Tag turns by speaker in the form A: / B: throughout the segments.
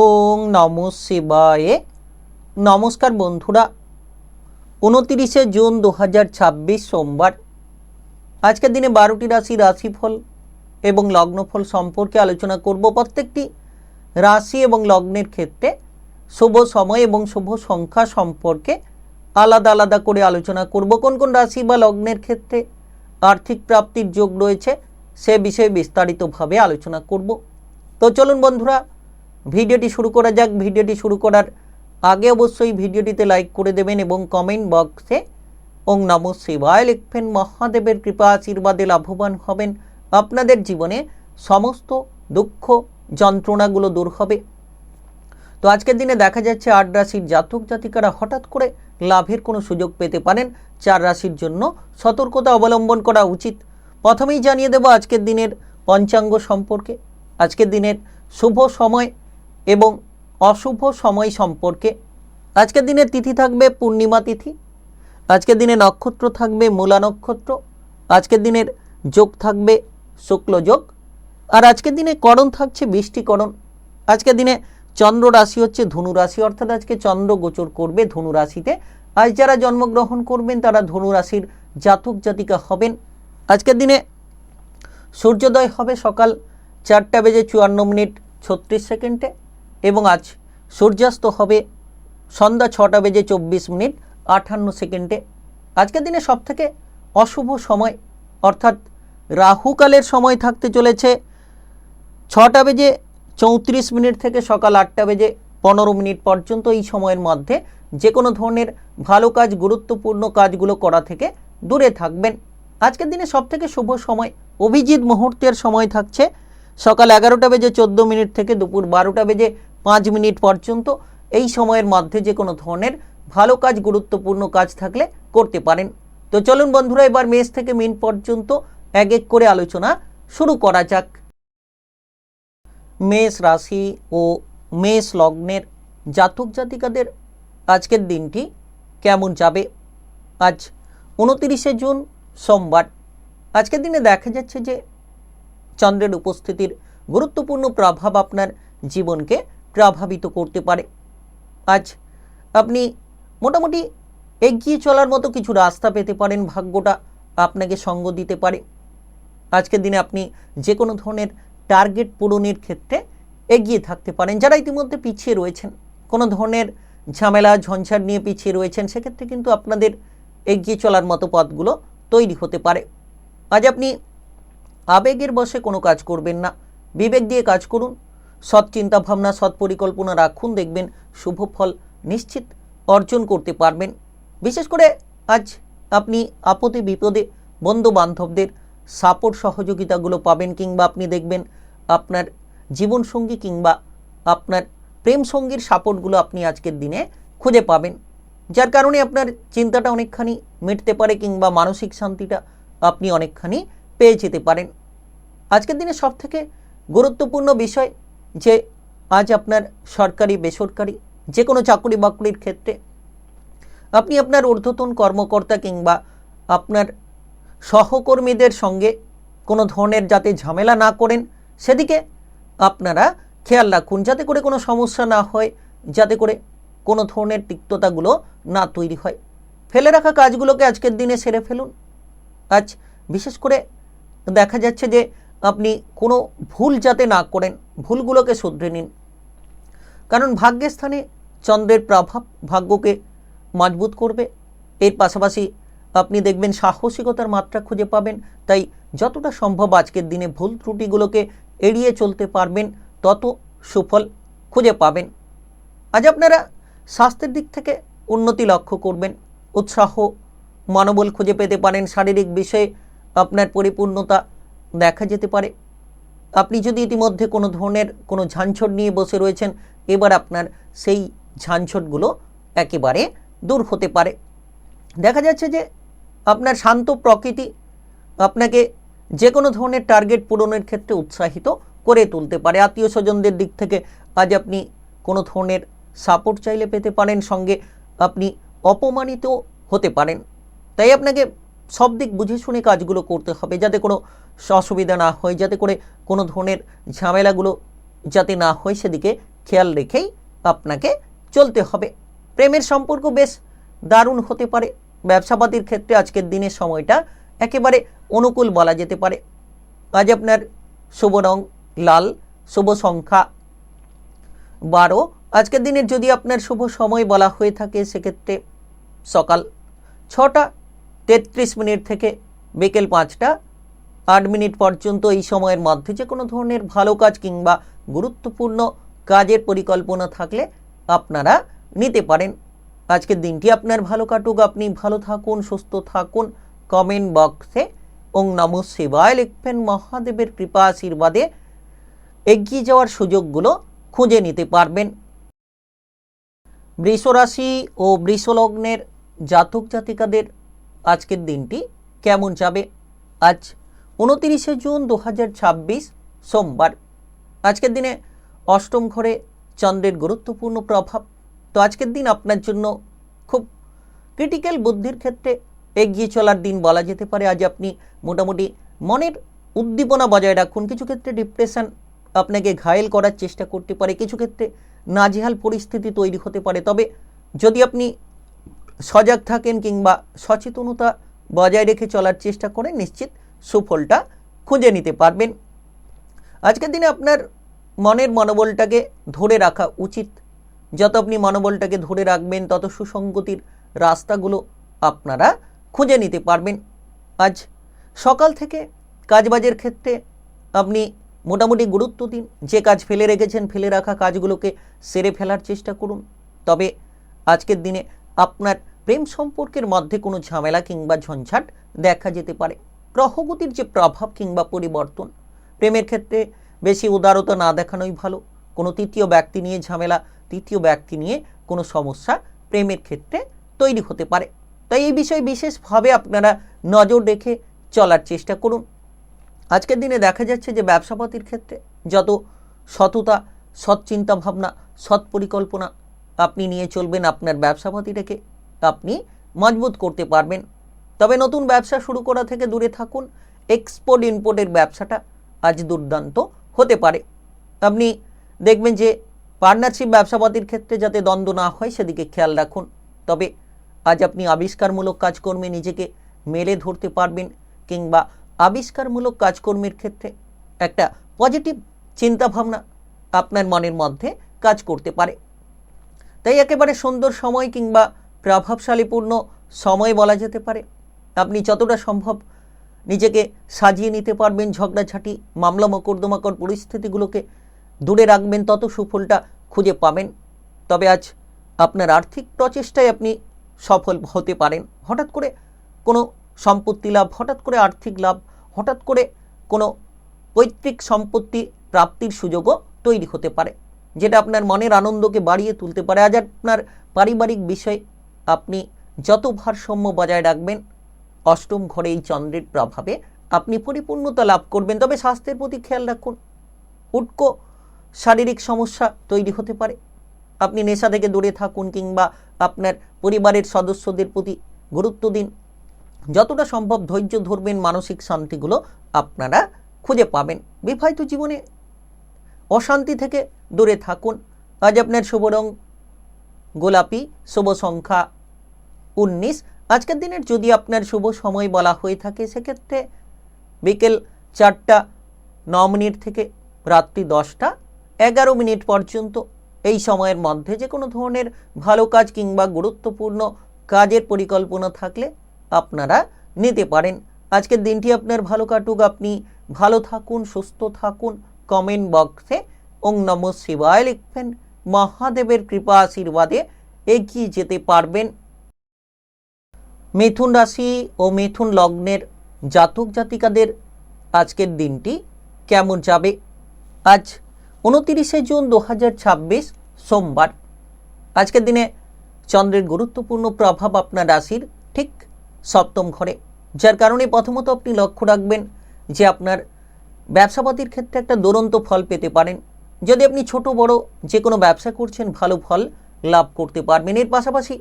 A: ওং নমঃ শিবায়। নমস্কার বন্ধুরা, 29শে জুন 2026 সোমবার। আজকের দিনে 12টি রাশি রাশিফল এবং লগ্নফল সম্পর্কে আলোচনা করব। প্রত্যেকটি রাশি এবং লগ্নের ক্ষেত্রে শুভ সময় এবং শুভ সংখ্যা সম্পর্কে আলাদা আলাদা করে আলোচনা করব। কোন কোন রাশি বা লগ্নের ক্ষেত্রে আর্থিক প্রাপ্তির যোগ রয়েছে সে বিষয়ে বিস্তারিতভাবে আলোচনা করব। তো চলুন বন্ধুরা, ভিডিওটি শুরু করা যাক। ভিডিওটি শুরু করার আগে অবশ্যই ভিডিওটিতে লাইক করে দেবেন এবং কমেন্ট বক্সে ওং নমঃ শিবায় লিখবেন। মহাদেবের কৃপা আশীর্বাদে লাভবান হবেন। আপনাদের জীবনে সমস্ত দুঃখ যন্ত্রণাগুলো দূর হবে। তো আজকের দিনে দেখা যাচ্ছে 8 রাশির জাতক জাতিকারা হঠাৎ করে লাভের কোনো সুযোগ পেতে পারেন। 4 রাশির জন্য সতর্কতা অবলম্বন করা উচিত। প্রথমেই জানিয়ে দেব আজকের দিনের পঞ্চাঙ্গ সম্পর্কে, আজকের দিনের শুভ সময় এবং অশুভ সময় সম্পর্কে। আজকের দিনের তিথি থাকবে পূর্ণিমা তিথি, আজকের দিনে নক্ষত্র থাকবে মূলা নক্ষত্র, আজকের দিনের যোগ থাকবে শুক্ল যোগ, আর আজকের দিনে করণ থাকছে বৃষ্টিকরণ। আজকের দিনে চন্দ্র রাশি হচ্ছে ধনু রাশি, অর্থাৎ আজকে চন্দ্র গোচর করবে ধনু রাশিতে। আজ যারা জন্মগ্রহণ করবেন তারা ধনু রাশির জাতক জাতিকা হবেন। আজকের দিনে সূর্যোদয় হবে সকাল 4:54:36 এবং আজ সূর্যাস্ত হবে সন্ধ্যা 6:24:58। আজকের দিনে সবথেকে অশুভ সময় অর্থাৎ রাহুকালের সময় থাকতে চলেছে 6:34 থেকে সকাল 8:15 পর্যন্ত। এই সময়ের মধ্যে যে কোনো ধরনের ভালো কাজ, গুরুত্বপূর্ণ কাজগুলো করা থেকে দূরে থাকবেন। আজকের দিনে সবথেকে শুভ সময় অভিজিৎ মুহূর্তের সময় থাকছে সকাল 11:14 থেকে দুপুর 12:05 পর্যন্ত। এই সময়ের মধ্যে যে কোনো ধরনের ভালো কাজ, গুরুত্বপূর্ণ কাজ থাকলে করতে পারেন। তো চলুন বন্ধুরা, এবার মেষ থেকে মীন পর্যন্ত এক এক করে আলোচনা শুরু করা যাক। মেষ রাশি ও মেষ লগ্নের জাতক জাতিকাদের আজকের দিনটি কেমন যাবে? আজ 29শে জুন সোমবার। আজকের দিনে দেখা যাচ্ছে যে চন্দ্রের উপস্থিতির গুরুত্বপূর্ণ প্রভাব আপনার জীবনকে প্রভাবিত করতে পারে। আজ আপনি মোটামুটি এগিয়ে চলার মতো কিছু রাস্তা পেতে পারেন। ভাগ্যটা আপনাকে সঙ্গ দিতে পারে। আজকের দিনে আপনি যে কোনো ধরনের টার্গেট পূরণের ক্ষেত্রে এগিয়ে থাকতে পারেন। যারা ইতিমধ্যে পিছিয়ে রয়েছেন, কোনো ধরনের ঝামেলা ঝঞ্ঝাট নিয়ে পিছিয়ে রয়েছেন, সেক্ষেত্রে কিন্তু আপনাদের এগিয়ে চলার মতো পথগুলো তৈরি হতে পারে। আজ আপনি আবেগের বশে কোনো কাজ করবেন না, বিবেক দিয়ে কাজ করুন। সৎ চিন্তাভাবনা, সৎ পরিকল্পনা রাখুন, দেখবেন শুভ ফল নিশ্চিত অর্জন করতে পারবেন। বিশেষ করে আজ আপনি আপদে বিপদে বন্ধু বান্ধবদের সাপোর্ট সহযোগিতাগুলো পাবেন, কিংবা আপনি দেখবেন আপনার জীবনসঙ্গী কিংবা আপনার প্রেম সঙ্গীর সাপোর্টগুলো আপনি আজকের দিনে খুঁজে পাবেন, যার কারণে আপনার চিন্তাটা অনেকখানি মিটতে পারে কিংবা মানসিক শান্তিটা আপনি অনেকখানি পেয়ে যেতে পারেন। আজকের দিনে সবথেকে গুরুত্বপূর্ণ বিষয় যে আজ আপনার সরকারি বেসরকারি যে কোনো চাকরি বাকরির ক্ষেত্রে আপনি আপনার ঊর্ধ্বতন কর্মকর্তা কিংবা আপনার সহকর্মীদের সঙ্গে কোনো ধরনের যাতে ঝামেলা না করেন সেদিকে আপনারা খেয়াল রাখুন, যাতে করে কোনো সমস্যা না হয়, যাতে করে কোনো ধরনের তিক্ততাগুলো না তৈরি হয়। ফেলে রাখা কাজগুলোকে আজকের দিনে সেরে ফেলুন। আজ বিশেষ করে দেখা যাচ্ছে যে আপনি কোনো ভুল যাতে না করেন, ভুলগুলোকে শুধরে নিন, কারণ ভাগ্যের স্থানে চন্দ্রের প্রভাব ভাগ্যকে মজবুত করবে। এর পাশাপাশি আপনি দেখবেন সাহসিকতার মাত্রা খুঁজে পাবেন। তাই যতটা সম্ভব আজকের দিনে ভুল ত্রুটিগুলোকে এড়িয়ে চলতে পারবেন, তত সুফল খুঁজে পাবেন। আজ আপনারা স্বাস্থ্যের দিক থেকে উন্নতি লক্ষ্য করবেন, উৎসাহ মনোবল খুঁজে পেতে পারেন। শারীরিক বিষয়ে আপনার পরিপূর্ণতা দেখা যেতে পারে। আপনি যদি ইতিমধ্যে কোনো ধরনের কোনো ঝাঞ্ঝট নিয়ে বসে রয়েছেন, এবার আপনার সেই ঝাঞ্ঝটগুলো একেবারে দূর হতে পারে। দেখা যাচ্ছে যে আপনার শান্ত প্রকৃতি আপনাকে যে কোনো ধরনের টার্গেট পূরণের ক্ষেত্রে উৎসাহিত করে তুলতে পারে। আত্মীয় স্বজনদের দিক থেকে আজ আপনি কোনো ধরনের সাপোর্ট চাইলে পেতে পারেন, সঙ্গে আপনি অপমানিত হতে পারেন। তাই আপনাকে সব দিক বুঝে শুনে কাজগুলো করতে হবে, যাতে কোনো অসুবিধা না হয়, যাতে করে কোনো ধরনের ঝামেলাগুলো যাতে না হয়, সেদিকে খেয়াল রেখেই আপনাকে চলতে হবে। প্রেমের সম্পর্ক বেশ দারুণ হতে পারে। ব্যবসাপাতির ক্ষেত্রে আজকের দিনের সময়টা একেবারে অনুকূল বলা যেতে পারে। আজ আপনার শুভ রং লাল, শুভ সংখ্যা 12। আজকের দিনের যদি আপনার শুভ সময় বলা হয়ে থাকে সেক্ষেত্রে সকাল 6:33 থেকে বিকেল 5:08 পর্যন্ত। এই সময়ের মধ্যে যে কোনো ধরনের ভালো কাজ কিংবা গুরুত্বপূর্ণ কাজের পরিকল্পনা থাকলে আপনারা নিতে পারেন। আজকের দিনটি আপনার ভালো কাটুক, আপনি ভালো থাকুন, সুস্থ থাকুন। কমেন্ট বক্সে ওং নমঃ শিবায় লিখবেন। মহাদেবের কৃপা আশীর্বাদে এগিয়ে যাওয়ার সুযোগগুলো খুঁজে নিতে পারবেন। বৃষ রাশি ও বৃষ লগ্নের জাতক জাতিকাদের আজকের দিনটি কেমন যাবে? আজ 29 জুন 2026 সোমবার। আজকের দিনে অষ্টম ঘরে চন্দ্রের গুরুত্বপূর্ণ প্রভাব। তো আজকের দিন আপনার জন্য খুব ক্রিটিক্যাল বুদ্ধির ক্ষেত্রে এগিয়ে চলার দিন বলা যেতে পারে। আজ আপনি মোটামুটি মনের উদ্দীপনা বজায় রাখুন। কিছু ক্ষেত্রে ডিপ্রেশন আপনাকে ঘায়েল করার চেষ্টা করতে পারে, কিছু ক্ষেত্রে নাজেহাল পরিস্থিতি তৈরি হতে পারে। তবে যদি আপনি সজাগ থাকেন কিংবা সচেতনতা বজায় রেখে চলার চেষ্টা করেন, নিশ্চিত সুফলটা খুঁজে নিতে পারবেন। আজকের দিনে আপনার মনের মনোবলটাকে ধরে রাখা উচিত। যত আপনি মনোবলটাকে ধরে রাখবেন তত সুসংগতির রাস্তাগুলো আপনারা খুঁজে নিতে পারবেন। আজ সকাল থেকে কাজবাজের ক্ষেত্রে আপনি মোটামুটি গুরুত্ব দিন। যে কাজ ফেলে রেখেছেন, ফেলে রাখা কাজগুলোকে সেরে ফেলার চেষ্টা করুন। তবে আজকের দিনে আপনার প্রেম সম্পর্কের মধ্যে কোনো ঝামেলা কিংবা ঝঞ্ঝাট দেখা যেতে পারে। গ্রহগতির যে প্রভাব কিংবা পরিবর্তন, প্রেমের ক্ষেত্রে বেশি উদারতা না দেখানোই ভালো। কোনো তৃতীয় ব্যক্তি নিয়ে ঝামেলা, তৃতীয় ব্যক্তি নিয়ে কোনো সমস্যা প্রেমের ক্ষেত্রে তৈরি হতে পারে। তাই এই বিষয়ে বিশেষভাবে আপনারা নজর রেখে চলার চেষ্টা করুন। আজকের দিনে দেখা যাচ্ছে যে ব্যবসাপাতির ক্ষেত্রে যত সততা, সৎ চিন্তা ভাবনা, সৎ পরিকল্পনা আপনি নিয়ে চলবেন, আপনার ব্যবসাপাতিটাকে আপনি মজবুত করতে পারবেন। তবে নতুন ব্যবসা শুরু করা থেকে দূরে থাকুন। এক্সপোর্ট ইম্পোর্টের ব্যবসাটা আজ দুর্দান্ত হতে পারে। আপনি দেখবেন যে পার্টনারশিপ ব্যবসাপাতির ক্ষেত্রে যাতে দ্বন্দ্ব না হয় সেদিকে খেয়াল রাখুন। তবে আজ আপনি আবিষ্কারমূলক কাজকর্মে নিজেকে মেলে ধরতে পারবেন কিংবা আবিষ্কারমূলক কাজকর্মের ক্ষেত্রে একটা পজিটিভ চিন্তাভাবনা আপনার মনের মধ্যে কাজ করতে পারে। তাই একেবারে সুন্দর সময় কিংবা প্রভাবশালীপূর্ণ সময় বলা যেতে পারে। আপনি যতটা সম্ভব নিজেকে সাজিয়ে নিতে পারবেন, ঝগড়াঝাটি, মামলা মোকদ্দমাকর পরিস্থিতিগুলোকে দূরে রাখবেন, তত সুফলটা খুঁজে পাবেন। তবে আজ আপনার আর্থিক প্রচেষ্টায় আপনি সফল হতে পারেন। হঠাৎ করে কোনো সম্পত্তি লাভ, হঠাৎ করে আর্থিক লাভ, হঠাৎ করে কোনো পৈতৃক সম্পত্তি প্রাপ্তির সুযোগও তৈরি হতে পারে, যেটা আপনার মনের আনন্দকে বাড়িয়ে তুলতে পারে। আজ আপনার পারিবারিক বিষয়ে আপনি যত ভারসাম্য বজায় রাখবেন, অষ্টম ঘরে এই চন্দ্রের প্রভাবে আপনি পরিপূর্ণতা লাভ করবেন। তবে স্বাস্থ্যের প্রতি খেয়াল রাখুন। উটকো শারীরিক সমস্যা তৈরি হতে পারে। আপনি নেশা থেকে দূরে থাকুন কিংবা আপনার পরিবারের সদস্যদের প্রতি গুরুত্ব দিন। যতটা সম্ভব ধৈর্য ধরবেন, মানসিক শান্তিগুলো আপনারা খুঁজে পাবেন। বিবাহিত জীবনে অশান্তি থেকে দূরে থাকুন। আজ আপনার শুভ রং গোলাপি, শুভ সংখ্যা 19। আজকের দিনের যদি আপনার শুভ সময় বলা হয়ে থাকে সেক্ষেত্রে বিকেল 4:09 থেকে রাত্রি 10:11 পর্যন্ত। এই সময়ের মধ্যে যে কোনো ধরনের ভালো কাজ কিংবা গুরুত্বপূর্ণ কাজের পরিকল্পনা থাকলে আপনারা নিতে পারেন। আজকের দিনটি আপনার ভালো কাটুক, আপনি ভালো থাকুন, সুস্থ থাকুন। কমেন্ট বক্সে ওং নমঃ শিবায় লিখবেন। মহাদেবের কৃপা আশীর্বাদে এগিয়ে যেতে পারবেন। মিথুন রাশি ও মিথুন লগ্নের জাতক জাতিকাদের আজকের দিনটি কেমন যাবে? আজ 29 জুন 2026 সোমবার। আজকের দিনে চন্দ্রের গুরুত্বপূর্ণ প্রভাব আপনার রাশির ঠিক সপ্তম ঘরে, যার কারণে প্রথমত আপনি লক্ষ্য রাখবেন যে আপনার ব্যবসাপাতির ক্ষেত্রে একটা দুরন্ত ফল পেতে পারেন। যদি আপনি ছোট বড় যে কোনো ব্যবসা করছেন, ভালো ফল লাভ করতে পারবেন। এর পাশাপাশি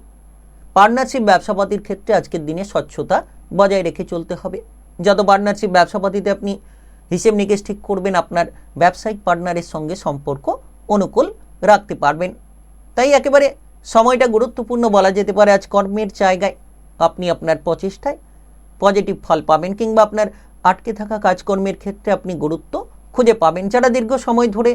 A: পার্টনারশিপ ব্যবসাপাতির ক্ষেত্রে আজকের দিনে স্বচ্ছতা বজায় রেখে চলতে হবে। যত পার্টনারশিপ ব্যবসাপাতিতে আপনি হিসেব নিকেশ ঠিক করবেন, আপনার ব্যবসায়িক পার্টনারের সঙ্গে সম্পর্ক অনুকূল রাখতে পারবেন। তাই একেবারে সময়টা গুরুত্বপূর্ণ বলা যেতে পারে। আজ কর্মের জায়গায় আপনি আপনার প্রচেষ্টায় পজিটিভ ফল পাবেন, কিংবা আপনার আটকে থাকা কাজকর্মের ক্ষেত্রে আপনি গুরুত্ব খুঁজে পাবেন। যারা দীর্ঘ সময় ধরে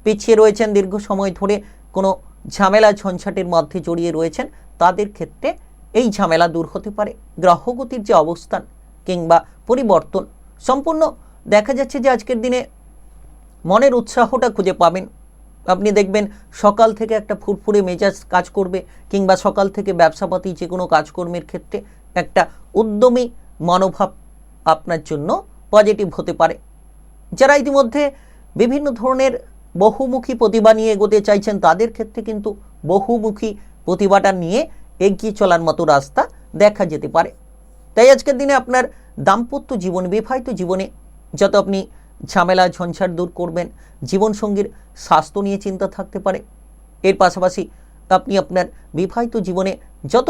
A: পিছিয়ে রয়েছেন, দীর্ঘ সময় ধরে কোনো ঝামেলা ঝঞ্ঝাটের মধ্যে জড়িয়ে রয়েছেন, তাদের ক্ষেত্রে এই ঝামেলা দূর হতে পারে। গ্রহগতির যে অবস্থান কিংবা পরিবর্তন সম্পূর্ণ দেখা যাচ্ছে যে আজকের দিনে মনের উৎসাহটা খুঁজে পাবেন। আপনি দেখবেন সকাল থেকে একটা ফুরফুরে মেজাজ কাজ করবে, কিংবা সকাল থেকে ব্যবসাপাতি যে কোনো কাজকর্মের ক্ষেত্রে একটা উদ্যমী মনোভাব আপনার জন্য পজিটিভ হতে পারে। যারা ইতিমধ্যে বিভিন্ন ধরনের বহুমুখী প্রতিভা নিয়ে এগোতে চাইছেন, তাদের ক্ষেত্রে কিন্তু বহুমুখী প্রতিভাটা নিয়ে এগিয়ে চলার মতো রাস্তা দেখা যেতে পারে। তাই আজকের দিনে আপনার দাম্পত্য জীবন, বিবাহিত জীবনে যত আপনি ঝামেলা ঝঞ্ঝাট দূর করবেন, জীবনসঙ্গীর স্বাস্থ্য নিয়ে চিন্তা থাকতে পারে। এর পাশাপাশি আপনি আপনার বিবাহিত জীবনে যত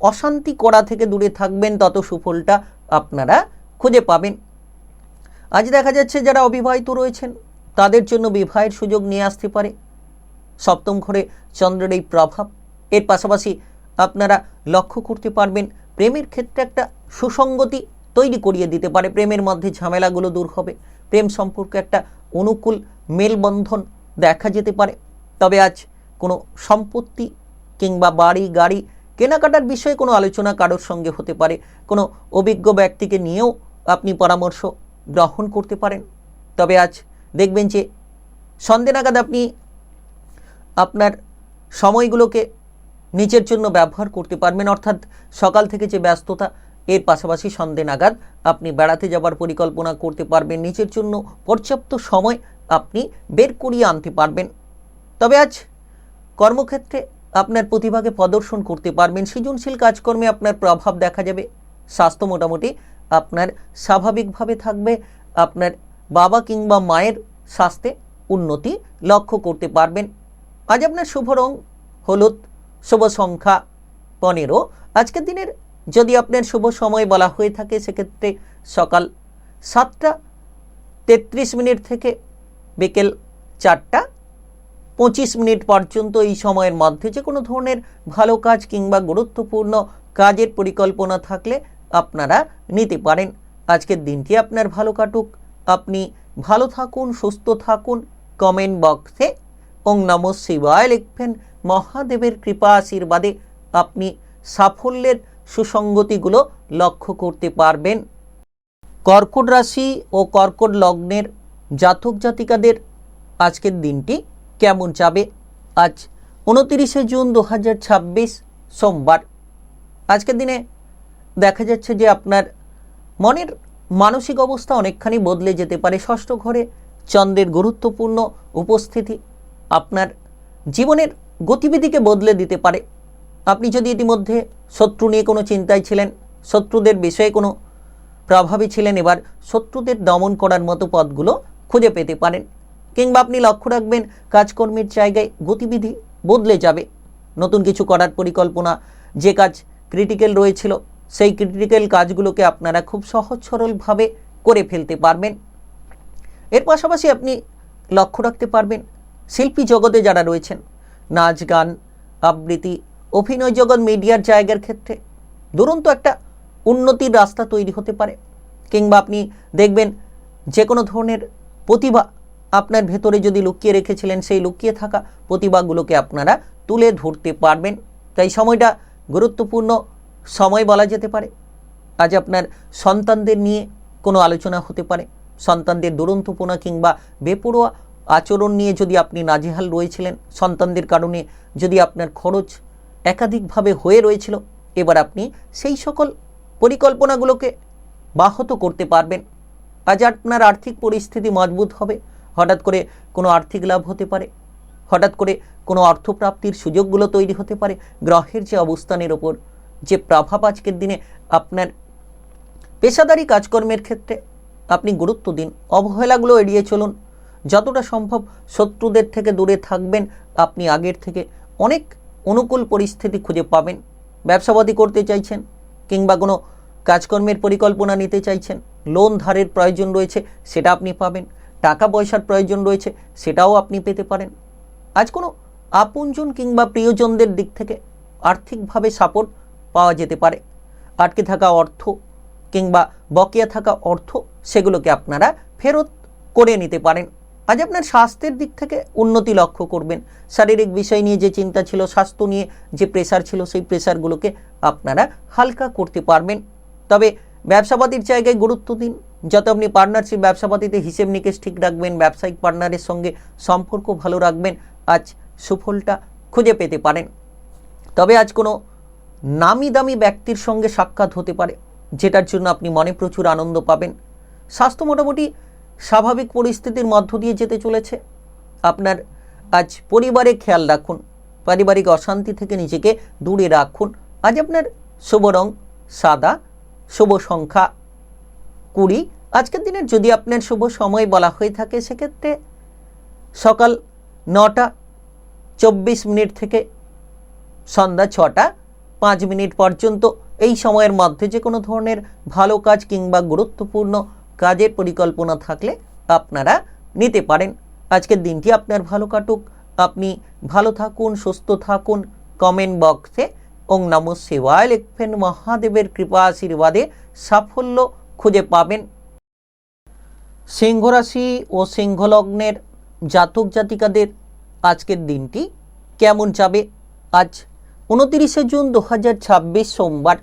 A: অশান্তি করা থেকে দূরে থাকবেন, তত সুফলটা আপনারা খুঁজে পাবেন। আজ দেখা যাচ্ছে যারা অবিবাহিত রয়েছেন, তাদের জন্য বিবাহের সুযোগ নিয়ে আসতে পারে সপ্তম ঘরে চন্দ্রের এই প্রভাব। এর পাশাপাশি আপনারা লক্ষ্য করতে পারবেন প্রেমের ক্ষেত্রে একটা সুসঙ্গতি তৈরি করিয়ে দিতে পারে। প্রেমের মধ্যে ঝামেলাগুলো দূর হবে, প্রেম সম্পর্কে একটা অনুকূল মেলবন্ধন দেখা যেতে পারে। তবে আজ কোনো সম্পত্তি কিংবা বাড়ি গাড়ি কেনাকাটার বিষয়ে কোনো আলোচনা কারোর সঙ্গে হতে পারে। কোনো অভিজ্ঞ ব্যক্তিকে নিয়েও আপনি পরামর্শ গ্রহণ করতে পারেন। তবে আজ দেখবেন যে সন্ধ্যে নাগাদ আপনি আপনার সময়গুলোকে নিজের জন্য ব্যবহার করতে পারবেন, অর্থাৎ সকাল থেকে যে ব্যস্ততা, এর পাশাপাশি সন্ধ্যে নাগাদ আপনি বেড়াতে যাবার পরিকল্পনা করতে পারবেন। নিজের জন্য পর্যাপ্ত সময় আপনি বের করিয়ে আনতে পারবেন। তবে আজ কর্মক্ষেত্রে আপনার প্রতিভাকে প্রদর্শন করতে পারবেন। সৃজনশীল কাজকর্মে আপনার প্রভাব দেখা যাবে। স্বাস্থ্য মোটামুটি আপনার স্বাভাবিকভাবে থাকবে। আপনার বাবা কিংবা মায়ের স্বাস্থ্যে উন্নতি লক্ষ্য করতে পারবেন। আজ আপনার শুভ রং হলুদ, শুভ সংখ্যা 15। আজকের দিনের যদি আপনার শুভ সময় বলা হয়ে থাকে, সেক্ষেত্রে সকাল 7টা 33 থেকে বিকেল 4টা 25 পর্যন্ত এই সময়ের মধ্যে যে কোনো ধরনের ভালো কাজ কিংবা গুরুত্বপূর্ণ কাজের পরিকল্পনা থাকলে আপনারা নিতে পারেন। আজকের দিনটি আপনার ভালো কাটুক, আপনি ভালো থাকুন, সুস্থ থাকুন। কমেন্ট বক্সে ওং নমঃ শিবায় লিখবেন। মহাদেবের কৃপা আশীর্বাদে আপনি সাফল্যের সুসঙ্গতিগুলো লক্ষ্য করতে পারবেন। কর্কট রাশি ও কর্কট লগ্নের জাতক জাতিকাদের আজকের দিনটি কেমন যাবে? আজ 29শে জুন 2026 সোমবার। আজকের দিনে দেখা যাচ্ছে যে আপনার মনের মানসিক অবস্থা অনেকখানি বদলে যেতে পারে। ষষ্ঠ ঘরে চন্দ্রের গুরুত্বপূর্ণ উপস্থিতি আপনার জীবনের গতিবিধিকে বদলে দিতে পারে। আপনি যদি ইতিমধ্যে শত্রু নিয়ে কোনো চিন্তায় ছিলেন, শত্রুদের বিষয়ে কোনো প্রভাবী ছিলেন, এবার শত্রুদের দমন করার মতো পথগুলো খুঁজে পেতে পারেন। কিংবা আপনি লক্ষ্য রাখবেন কাজকর্মের জায়গায় গতিবিধি বদলে যাবে। নতুন কিছু করার পরিকল্পনা, যে কাজ ক্রিটিক্যাল রয়েছিল সেই ক্রিটিক্যাল কাজগুলোকে আপনারা খুব সহজ সরলভাবে করে ফেলতে পারবেন। এর পাশাপাশি আপনি লক্ষ্য রাখতে পারবেন শিল্পী জগতে যারা রয়েছেন, নাচ গান আবৃত্তি অভিনয় জগৎ মিডিয়ার জায়গার ক্ষেত্রে দুরন্ত একটা উন্নতির রাস্তা তৈরি হতে পারে। কিংবা আপনি দেখবেন যে কোনো ধরনের প্রতিভা আপনার ভেতরে যদি লুকিয়ে রেখেছিলেন, সেই লুকিয়ে থাকা প্রতিভাগুলোকে আপনারা তুলে ধরতে পারবেন। তাই সময়টা গুরুত্বপূর্ণ সময় বলা যেতে পারে। আজ আপনার সন্তানদের নিয়ে কোনো আলোচনা হতে পারে। সন্তানদের দুরন্তপনা কিংবা বেপরোয়া আচরণ নিয়ে যদি আপনি নাজেহাল রয়েছিলেন, সন্তানদের কারণে যদি আপনার খরচ একাধিকভাবে হয়ে রয়েছিল, এবার আপনি সেই সকল পরিকল্পনাগুলোকে ব্যাহত করতে পারবেন। আজ আপনার আর্থিক পরিস্থিতি মজবুত হবে। হঠাৎ করে কোনো আর্থিক লাভ হতে পারে, হঠাৎ করে কোনো অর্থপ্রাপ্তির সুযোগগুলো তৈরি হতে পারে। গ্রহের যে অবস্থানের ওপর যে প্রভাব আজকের দিনে আপনার পেশাদারি কাজকর্মের ক্ষেত্রে আপনি গুরুত্ব দিন, অবহেলাগুলো এড়িয়ে চলুন। যতটা সম্ভব শত্রুদের থেকে দূরে থাকবেন। আপনি আগের থেকে অনেক অনুকূল পরিস্থিতি খুঁজে পাবেন। ব্যবসাপাতি করতে চাইছেন কিংবা কোনো কাজকর্মের পরিকল্পনা নিতে চাইছেন, লোন ধারের প্রয়োজন রয়েছে, সেটা আপনি পাবেন। টাকা পয়সার প্রয়োজন রয়েছে, সেটাও আপনি পেতে পারেন। আজ কোনো আপনজন কিংবা প্রিয়জনদের দিক থেকে আর্থিকভাবে সাপোর্ট পাওয়া যেতে পারে। আটকে থাকা অর্থ কিংবা বকেয়া থাকা অর্থ সেগুলোকে আপনারা ফেরত করে নিতে পারেন। আজ আপনার স্বাস্থ্যের দিক থেকে উন্নতি লক্ষ্য করবেন। শারীরিক বিষয় নিয়ে যে চিন্তা ছিল, স্বাস্থ্য নিয়ে যে প্রেসার ছিল, সেই প্রেসারগুলোকে আপনারা হালকা করতে পারবেন। তবে ব্যবসাপাতির জায়গায় গুরুত্ব দিন। যত আপনি পার্টনারশিপ ব্যবসাপাতিতে হিসেব নিকেশ ঠিক রাখবেন, ব্যবসায়িক পার্টনারের সঙ্গে সম্পর্ক ভালো রাখবেন, আজ সুফলটা খুঁজে পেতে পারেন। তবে আজ কোনো নামি দামি ব্যক্তির সঙ্গে সাক্ষাৎ হতে পারে, যেটার জন্য আপনি মনে প্রচুর আনন্দ পাবেন। স্বাস্থ্য মোটামুটি স্বাভাবিক পরিস্থিতির মধ্য দিয়ে যেতে চলেছে। আপনার আজ পরিবারে খেয়াল রাখুন, পারিবারিক অশান্তি থেকে নিজেকে দূরে রাখুন। আজ আপনার শুভ রং সাদা, শুভ সংখ্যা 20। আজকের দিনের যদি আপনার শুভ সময় বলা হয়ে থাকে সেক্ষেত্রে সকাল 9:24 থেকে সন্ধ্যা 6:05 পর্যন্ত। এই সময়ের মধ্যে যে কোনো ধরনের ভালো কাজ কিংবা গুরুত্বপূর্ণ কাজের পরিকল্পনা থাকলে আপনারা নিতে পারেন। আজকের দিনটি আপনার ভালো কাটুক, আপনি ভালো থাকুন, সুস্থ থাকুন। কমেন্ট বক্সে ওং নমঃ শিবায় লিখবেন। মহাদেবের কৃপা আশীর্বাদে সাফল্য খুঁজে পাবেন। সিংহ রাশি ও সিংহ লগ্নের জাতক জাতিকাদের আজকের দিনটি কেমন যাবে? আজ 29 জুন 2026 সোমবার।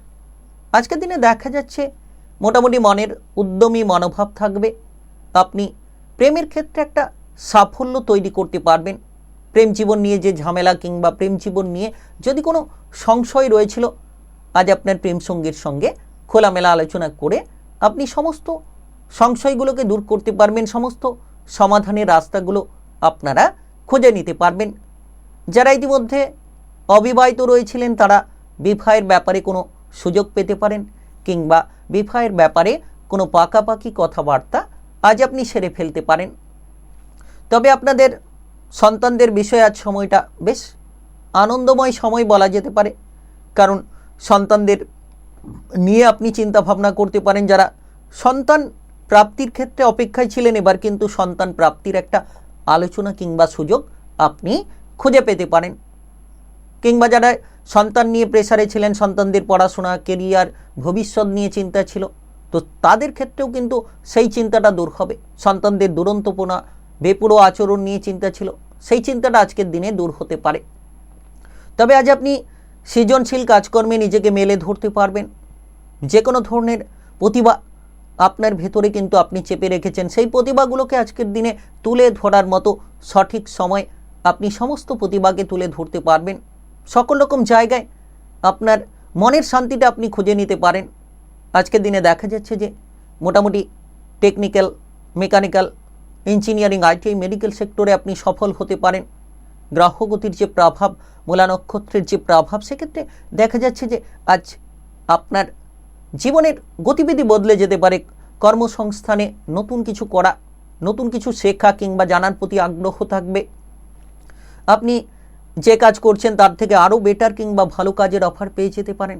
A: আজকের দিনে দেখা যাচ্ছে মোটামুটি মনের উদ্যমী মনোভাব থাকবে। আপনি প্রেমের ক্ষেত্রে একটা সাফল্য তৈরি করতে পারবেন। প্রেম জীবন নিয়ে যে ঝামেলা কিংবা প্রেম জীবন নিয়ে যদি কোনো সংশয় রয়েছিল, আজ আপনার প্রেম সঙ্গীর সঙ্গে খোলামেলা আলোচনা করে আপনি সমস্ত সংশয়গুলোকে দূর করতে পারবেন। সমস্ত সমাধানের রাস্তাগুলো আপনারা খুঁজে নিতে পারবেন। যারা ইতিমধ্যে অবিবাহিত রয়েছিলেন তারা বিবাহের ব্যাপারে কোনো সুযোগ পেতে পারেন, কিংবা বিবাহের ব্যাপারে কোনো পাকাপাকি কথাবার্তা আজ আপনি সেরে ফেলতে পারেন। তবে আপনাদের সন্তানদের বিষয়ে আজ সময়টা বেশ আনন্দময় সময় বলা যেতে পারে, কারণ সন্তানদের নিয়ে আপনি চিন্তা ভাবনা করতে পারেন। যারা সন্তান প্রাপ্তির ক্ষেত্রে অপেক্ষায় ছিলেন, এবার কিন্তু সন্তান প্রাপ্তির একটা আলোচনা কিংবা সুযোগ আপনি খুঁজে পেতে পারেন। কিংবা যারা সন্তান নিয়ে প্রেসারে ছিলেন, সন্তানদের পড়াশোনা, কেরিয়ার, ভবিষ্যৎ নিয়ে চিন্তা ছিল, তো তাদের ক্ষেত্রেও কিন্তু সেই চিন্তাটা দূর হবে। সন্তানদের দুরন্তপনা, বেপুরো আচরণ নিয়ে চিন্তা ছিল, সেই চিন্তাটা আজকের দিনে দূর হতে পারে। তবে আজ আপনি সৃজনশীল কাজকর্মে নিজেকে মেলে ধরতে পারবেন। যে কোনো ধরনের প্রতিভা আপনার ভেতরে কিন্তু আপনি চেপে রেখেছেন, সেই প্রতিভাগুলোকে আজকের দিনে তুলে ধরার মতো সঠিক সময়। আপনি সমস্ত প্রতিভাকে তুলে ধরতে পারবেন। সকল রকম জায়গায় আপনার মনের শান্তিটা আপনি খুঁজে নিতে পারেন। আজকের দিনে দেখা যাচ্ছে যে মোটামুটি technical, mechanical, engineering, ITI, medical সেক্টরে আপনি সফল হতে পারেন। গ্রহগতির যে প্রভাব, মূলা নক্ষত্রের যে প্রভাব, সেক্ষেত্রে দেখা যাচ্ছে যে আজ আপনার জীবনের গতিবিধি বদলে যেতে পারে। কর্মসংস্থানে নতুন কিছু করা, নতুন কিছু শেখা কিংবা জানার প্রতি আগ্রহ থাকবে। আপনি যে কাজ করছেন তার থেকে আরও বেটার কিংবা ভালো কাজের অফার পেয়ে যেতে পারেন।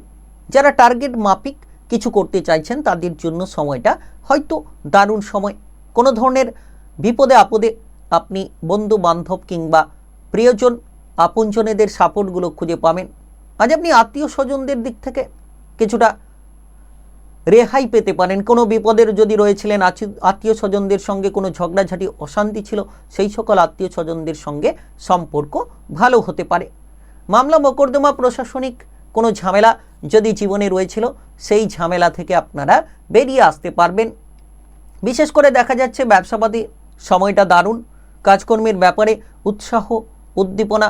A: যারা টার্গেট মাফিক কিছু করতে চাইছেন তাদের জন্য সময়টা হয়তো দারুণ সময়। কোনো ধরনের বিপদে আপদে আপনি বন্ধু বান্ধব কিংবা প্রিয়জন, আপনজনেদের সাপোর্টগুলো খুঁজে পাবেন। আজ আপনি আত্মীয় স্বজনদের দিক থেকে কিছুটা রেহাই পেতে পারেন। কোনো বিপদের যদি রয়েছিলেন, আত্মীয় স্বজনদের সঙ্গে কোনো ঝগড়াঝাটি, অশান্তি ছিল, সেই সকল আত্মীয় স্বজনদের সঙ্গে সম্পর্ক ভালো হতে পারে। মামলা মোকদ্দমা, প্রশাসনিক কোনো ঝামেলা যদি জীবনে রয়েছিল, সেই ঝামেলা থেকে আপনারা বেরিয়ে আসতে পারবেন। বিশেষ করে দেখা যাচ্ছে ব্যবসাপাতি সময়টা দারুণ। কাজকর্মের ব্যাপারে উৎসাহ, উদ্দীপনা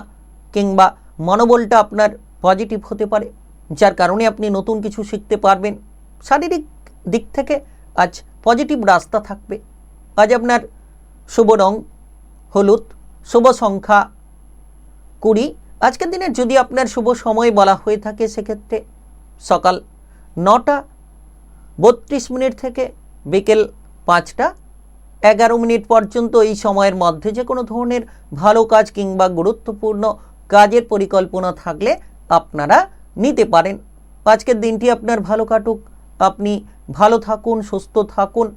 A: কিংবা মনোবলটা আপনার পজিটিভ হতে পারে, যার কারণে আপনি নতুন কিছু শিখতে পারবেন। শারীরিক দিক থেকে আজ পজিটিভ রাস্তা থাকবে। আজ আপনার শুভ রং হলুদ, শুভ সংখ্যা 20। আজকের দিনে যদি আপনার শুভ সময় বলা হয়ে থাকে সেক্ষেত্রে সকাল 9:32 থেকে বিকেল 5:11 পর্যন্ত। এই সময়ের মধ্যে যে কোনো ধরনের ভালো কাজ কিংবা গুরুত্বপূর্ণ কাজের পরিকল্পনা থাকলে আপনারা নিতে পারেন। আজকের দিনটি আপনার ভালো কাটুক, আপনি ভালো থাকুন, সুস্থ থাকুন।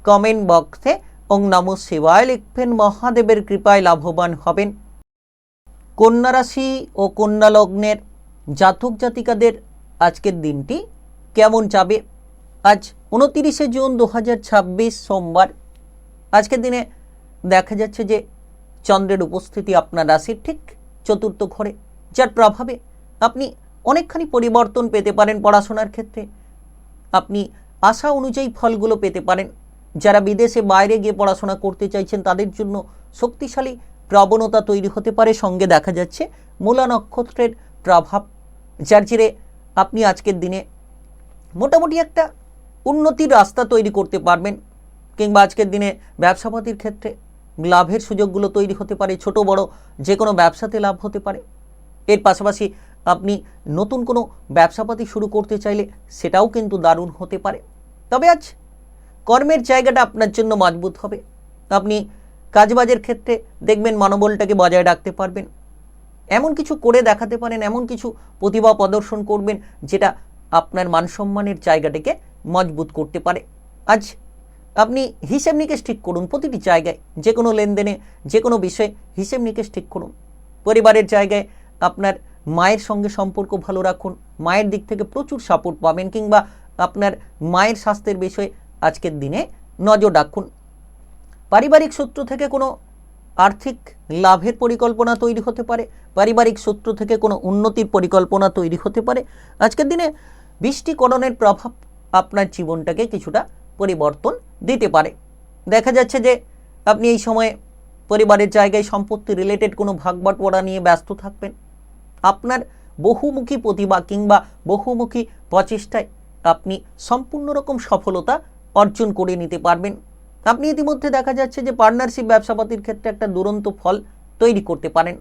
A: কমেন্ট বক্সে ওং নমঃ শিবায় লিখবেন। মহাদেবের কৃপায় লাভবান হবেন। কন্যা রাশি ও কন্যা লগ্নের জাতক জাতিকাদের আজকের দিনটি কেমন যাবে? আজ 29শে জুন 2026 সোমবার। আজকের দিনে দেখা যাচ্ছে যে চন্দ্রের উপস্থিতি আপনার রাশির ঠিক চতুর্থ ঘরে, যার প্রভাবে আপনি অনেকখানি পরিবর্তন পেতে পারেন পড়াশোনার ক্ষেত্রে। আপনি আশা অনুযায়ী ফলগুলো পেতে পারেন। যারা বিদেশে বাইরে গিয়ে পড়াশোনা করতে চাইছেন তাদের জন্য শক্তিশালী প্রবণতা তৈরি হতে পারে। সঙ্গে দেখা যাচ্ছে মূলা নক্ষত্রের প্রভাব, যার জেরে আপনি আজকের দিনে মোটামুটি একটা উন্নতির রাস্তা তৈরি করতে পারবেন। কিংবা আজকের দিনে ব্যবসাপাতির ক্ষেত্রে লাভের সুযোগগুলো তৈরি হতে পারে। ছোট বড় যে কোনো ব্যবসাতে লাভ হতে পারে। এর পাশাপাশি আপনি নতুন কোনো ব্যবসাপাতি শুরু করতে চাইলে সেটাও কিন্তু দারুণ হতে পারে। তবে আজ কর্মের জায়গাটা আপনার জন্য মজবুত হবে। আপনি কাজবাজের ক্ষেত্রে দেখবেন মনোবলটাকে বজায় রাখতে পারবেন। এমন কিছু করে দেখাতে পারেন, এমন কিছু প্রতিভা প্রদর্শন করবেন যেটা আপনার মানসম্মানের জায়গাটাকে মজবুত করতে পারে। আজ আপনি হিসেব নিকেশ ঠিক করুন। প্রতিটি জায়গায় যে কোনো লেনদেনে যে কোনো বিষয়ে হিসেব নিকেশ ঠিক করুন। পরিবারের জায়গায় আপনার মায়ের সঙ্গে সম্পর্ক ভালো রাখুন। মায়ের দিক থেকে প্রচুর সাপোর্ট পাবেন। কিংবা আপনার মায়ের স্বাস্থ্যের বিষয়ে আজকের দিনে নজর রাখুন। পারিবারিক সূত্র থেকে কোনো আর্থিক লাভের পরিকল্পনা তৈরি হতে পারে। পারিবারিক সূত্র থেকে কোনো উন্নতির পরিকল্পনা তৈরি হতে পারে। আজকের দিনে বৃষ্টিকরণের প্রভাব আপনার জীবনটাকে কিছুটা পরিবর্তন দিতে পারে। দেখা যাচ্ছে যে আপনি এই সময়ে পরিবারের জায়গায় সম্পত্তি রিলেটেড কোনো ভাগবাটোয়ারা নিয়ে ব্যস্ত থাকবেন। আপনার বহুমুখী প্রতিভা কিংবা বহুমুখী প্রচেষ্টায় আপনি সম্পূর্ণ রকম সফলতা অর্জন করে নিতে পারবেন। আপনি ইতিমধ্যে দেখা যাচ্ছে যে পার্টনারশিপ ব্যবসাপাতির ক্ষেত্রে একটা দুরন্ত ফল তৈরি করতে পারেন।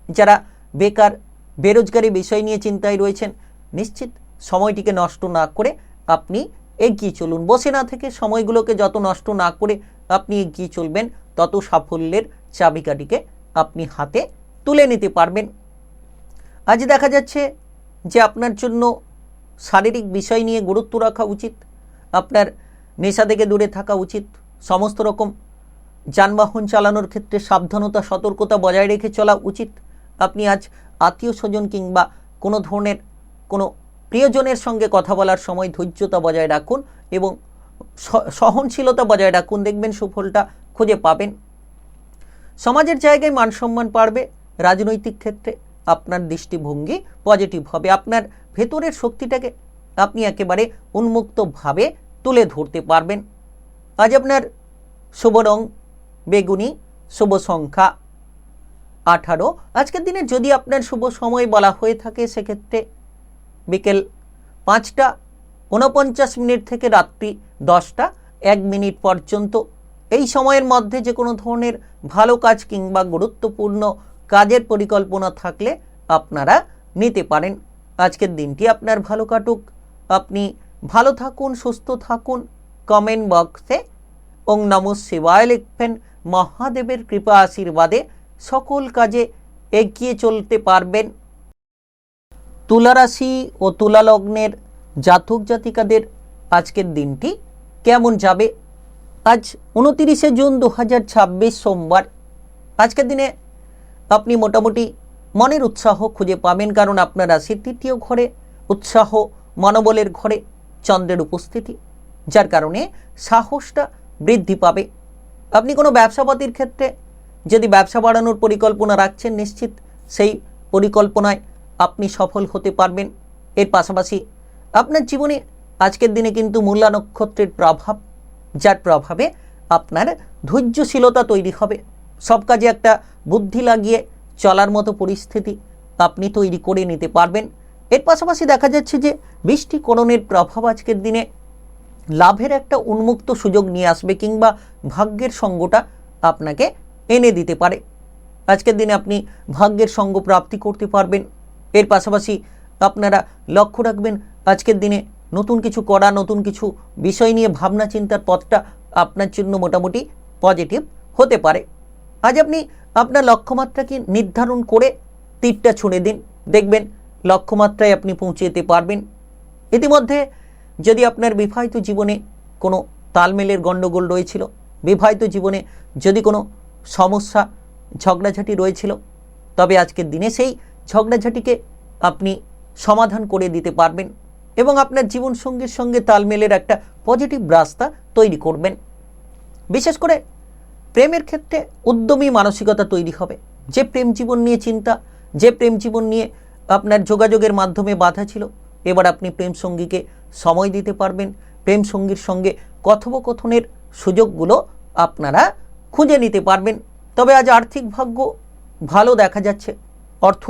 A: যারা বেকার বেরোজগারি বিষয় নিয়ে চিন্তায় রয়েছেন, নিশ্চিত সময়টিকে নষ্ট না করে আপনি এগিয়ে চলুন। বসে না থেকে সময়গুলোকে যত নষ্ট না করে আপনি এগিয়ে চলবেন, তত সাফল্যের চাবিকাঠিকে আপনি হাতে তুলে নিতে পারবেন। আজ দেখা যাচ্ছে যে আপনার জন্য শারীরিক বিষয় নিয়ে গুরুত্ব রাখা উচিত। আপনার নেশা থেকে দূরে থাকা উচিত। সমস্ত রকম যানবাহন চালানোর ক্ষেত্রে সাবধানতা সতর্কতা বজায় রেখে চলা উচিত। আপনি আজ আত্মীয় স্বজন কিংবা কোনো ধরনের কোনো প্রিয়জনের সঙ্গে কথা বলার সময় ধৈর্যতা বজায় রাখুন এবং সহনশীলতা বজায় রাখুন। দেখবেন সুফলটা খুঁজে পাবেন। সমাজের জায়গায় মানসম্মান বাড়বে। রাজনৈতিক ক্ষেত্রে আপনার দৃষ্টিভঙ্গি পজিটিভ হবে। আপনার ভেতরের শক্তিটাকে আপনি একেবারে উন্মুক্তভাবে তুলে ধরতে পারবেন। আজ আপনার শুভ রং বেগুনি, শুভ সংখ্যা 18। আজকের দিনে যদি আপনার শুভ সময় বলা হয়ে থাকে সেক্ষেত্রে বিকেল 5টা 49 থেকে রাত্রি 10টা 1 পর্যন্ত। এই সময়ের মধ্যে যে কোনো ধরনের ভালো কাজ কিংবা গুরুত্বপূর্ণ কাজের পরিকল্পনা থাকলে আপনারা নিতে পারেন। আজকের দিনটি আপনার ভালো কাটুক। আপনি ভালো থাকুন, সুস্থ থাকুন। কমেন্ট বক্সে ওং নমঃ শিবায় লিখবেন। মহাদেবের কৃপা আশীর্বাদে সকল কাজে এগিয়ে চলতে পারবেন। তুলা রাশি ও তুলা লগ্নের জাতক জাতিকাদের আজকের দিনটি কেমন যাবে? আজ 29শে জুন 2026 সোমবার। আজকের দিনে আপনি মোটামুটি মনের উৎসাহ খুঁজে পাবেন, কারণ আপনার রাশির তৃতীয় ঘরে উৎসাহ মনোবলের ঘরে চন্দ্রের উপস্থিতি, যার কারণে সাহসটা বৃদ্ধি পাবে। আপনি কোনো ব্যবসাপাতির ক্ষেত্রে যদি ব্যবসা বাড়ানোর পরিকল্পনা রাখছেন, নিশ্চিত সেই পরিকল্পনায় আপনি সফল হতে পারবেন। এর পাশাপাশি আপনার জীবনে আজকের দিনে কিন্তু মূলা নক্ষত্রের প্রভাব, যার প্রভাবে আপনার ধৈর্যশীলতা তৈরি হবে। সব কাজে একটা বুদ্ধি লাগিয়ে চলার মতো পরিস্থিতি আপনি তৈরি করে নিতে পারবেন। এর পাশাপাশি দেখা যাচ্ছে যে বৃষ্টিকরণের প্রভাব আজকের দিনে লাভের একটা উন্মুক্ত সুযোগ নিয়ে আসবে কিংবা ভাগ্যের সঙ্গটা আপনাকে এনে দিতে পারে। আজকের দিনে আপনি ভাগ্যের সঙ্গ প্রাপ্তি করতে পারবেন। এর পাশাপাশি আপনারা লক্ষ্য রাখবেন আজকের দিনে নতুন কিছু করা, নতুন কিছু বিষয় নিয়ে ভাবনা চিন্তার পথটা আপনার জন্য মোটামুটি পজিটিভ হতে পারে। আজ আপনি আপনার লক্ষ্যমাত্রাকে নির্ধারণ করে তীরটা ছুঁড়ে দিন, দেখবেন লক্ষ্যমাত্রায় আপনি পৌঁছে যেতে পারবেন। ইতিমধ্যে যদি আপনার বিবাহিত জীবনে কোনো তালমেলের গণ্ডগোল রয়েছিল, বিবাহিত জীবনে যদি কোনো সমস্যা ঝগড়াঝাটি রয়েছিল, তবে আজকের দিনে সেই ঝগড়াঝাটিকে আপনি সমাধান করে দিতে পারবেন এবং আপনার জীবনসঙ্গীর সঙ্গে তালমেলের একটা পজিটিভ রাস্তা তৈরি করবেন। বিশেষ করে প্রেমের ক্ষেত্রে উদ্যমী মানসিকতা তৈরি হবে। যে প্রেম জীবন নিয়ে চিন্তা, যে প্রেম জীবন নিয়ে আপনার যোগাযোগের মাধ্যমে বাধা ছিল, এবার আপনি প্রেম সঙ্গীকে সময় দিতে পারবেন। প্রেম সঙ্গীর সঙ্গে কথোপকথনের সুযোগগুলো আপনারা খুঁজে নিতে পারবেন। তবে আজ আর্থিক ভাগ্য ভালো দেখা যাচ্ছে, অর্থ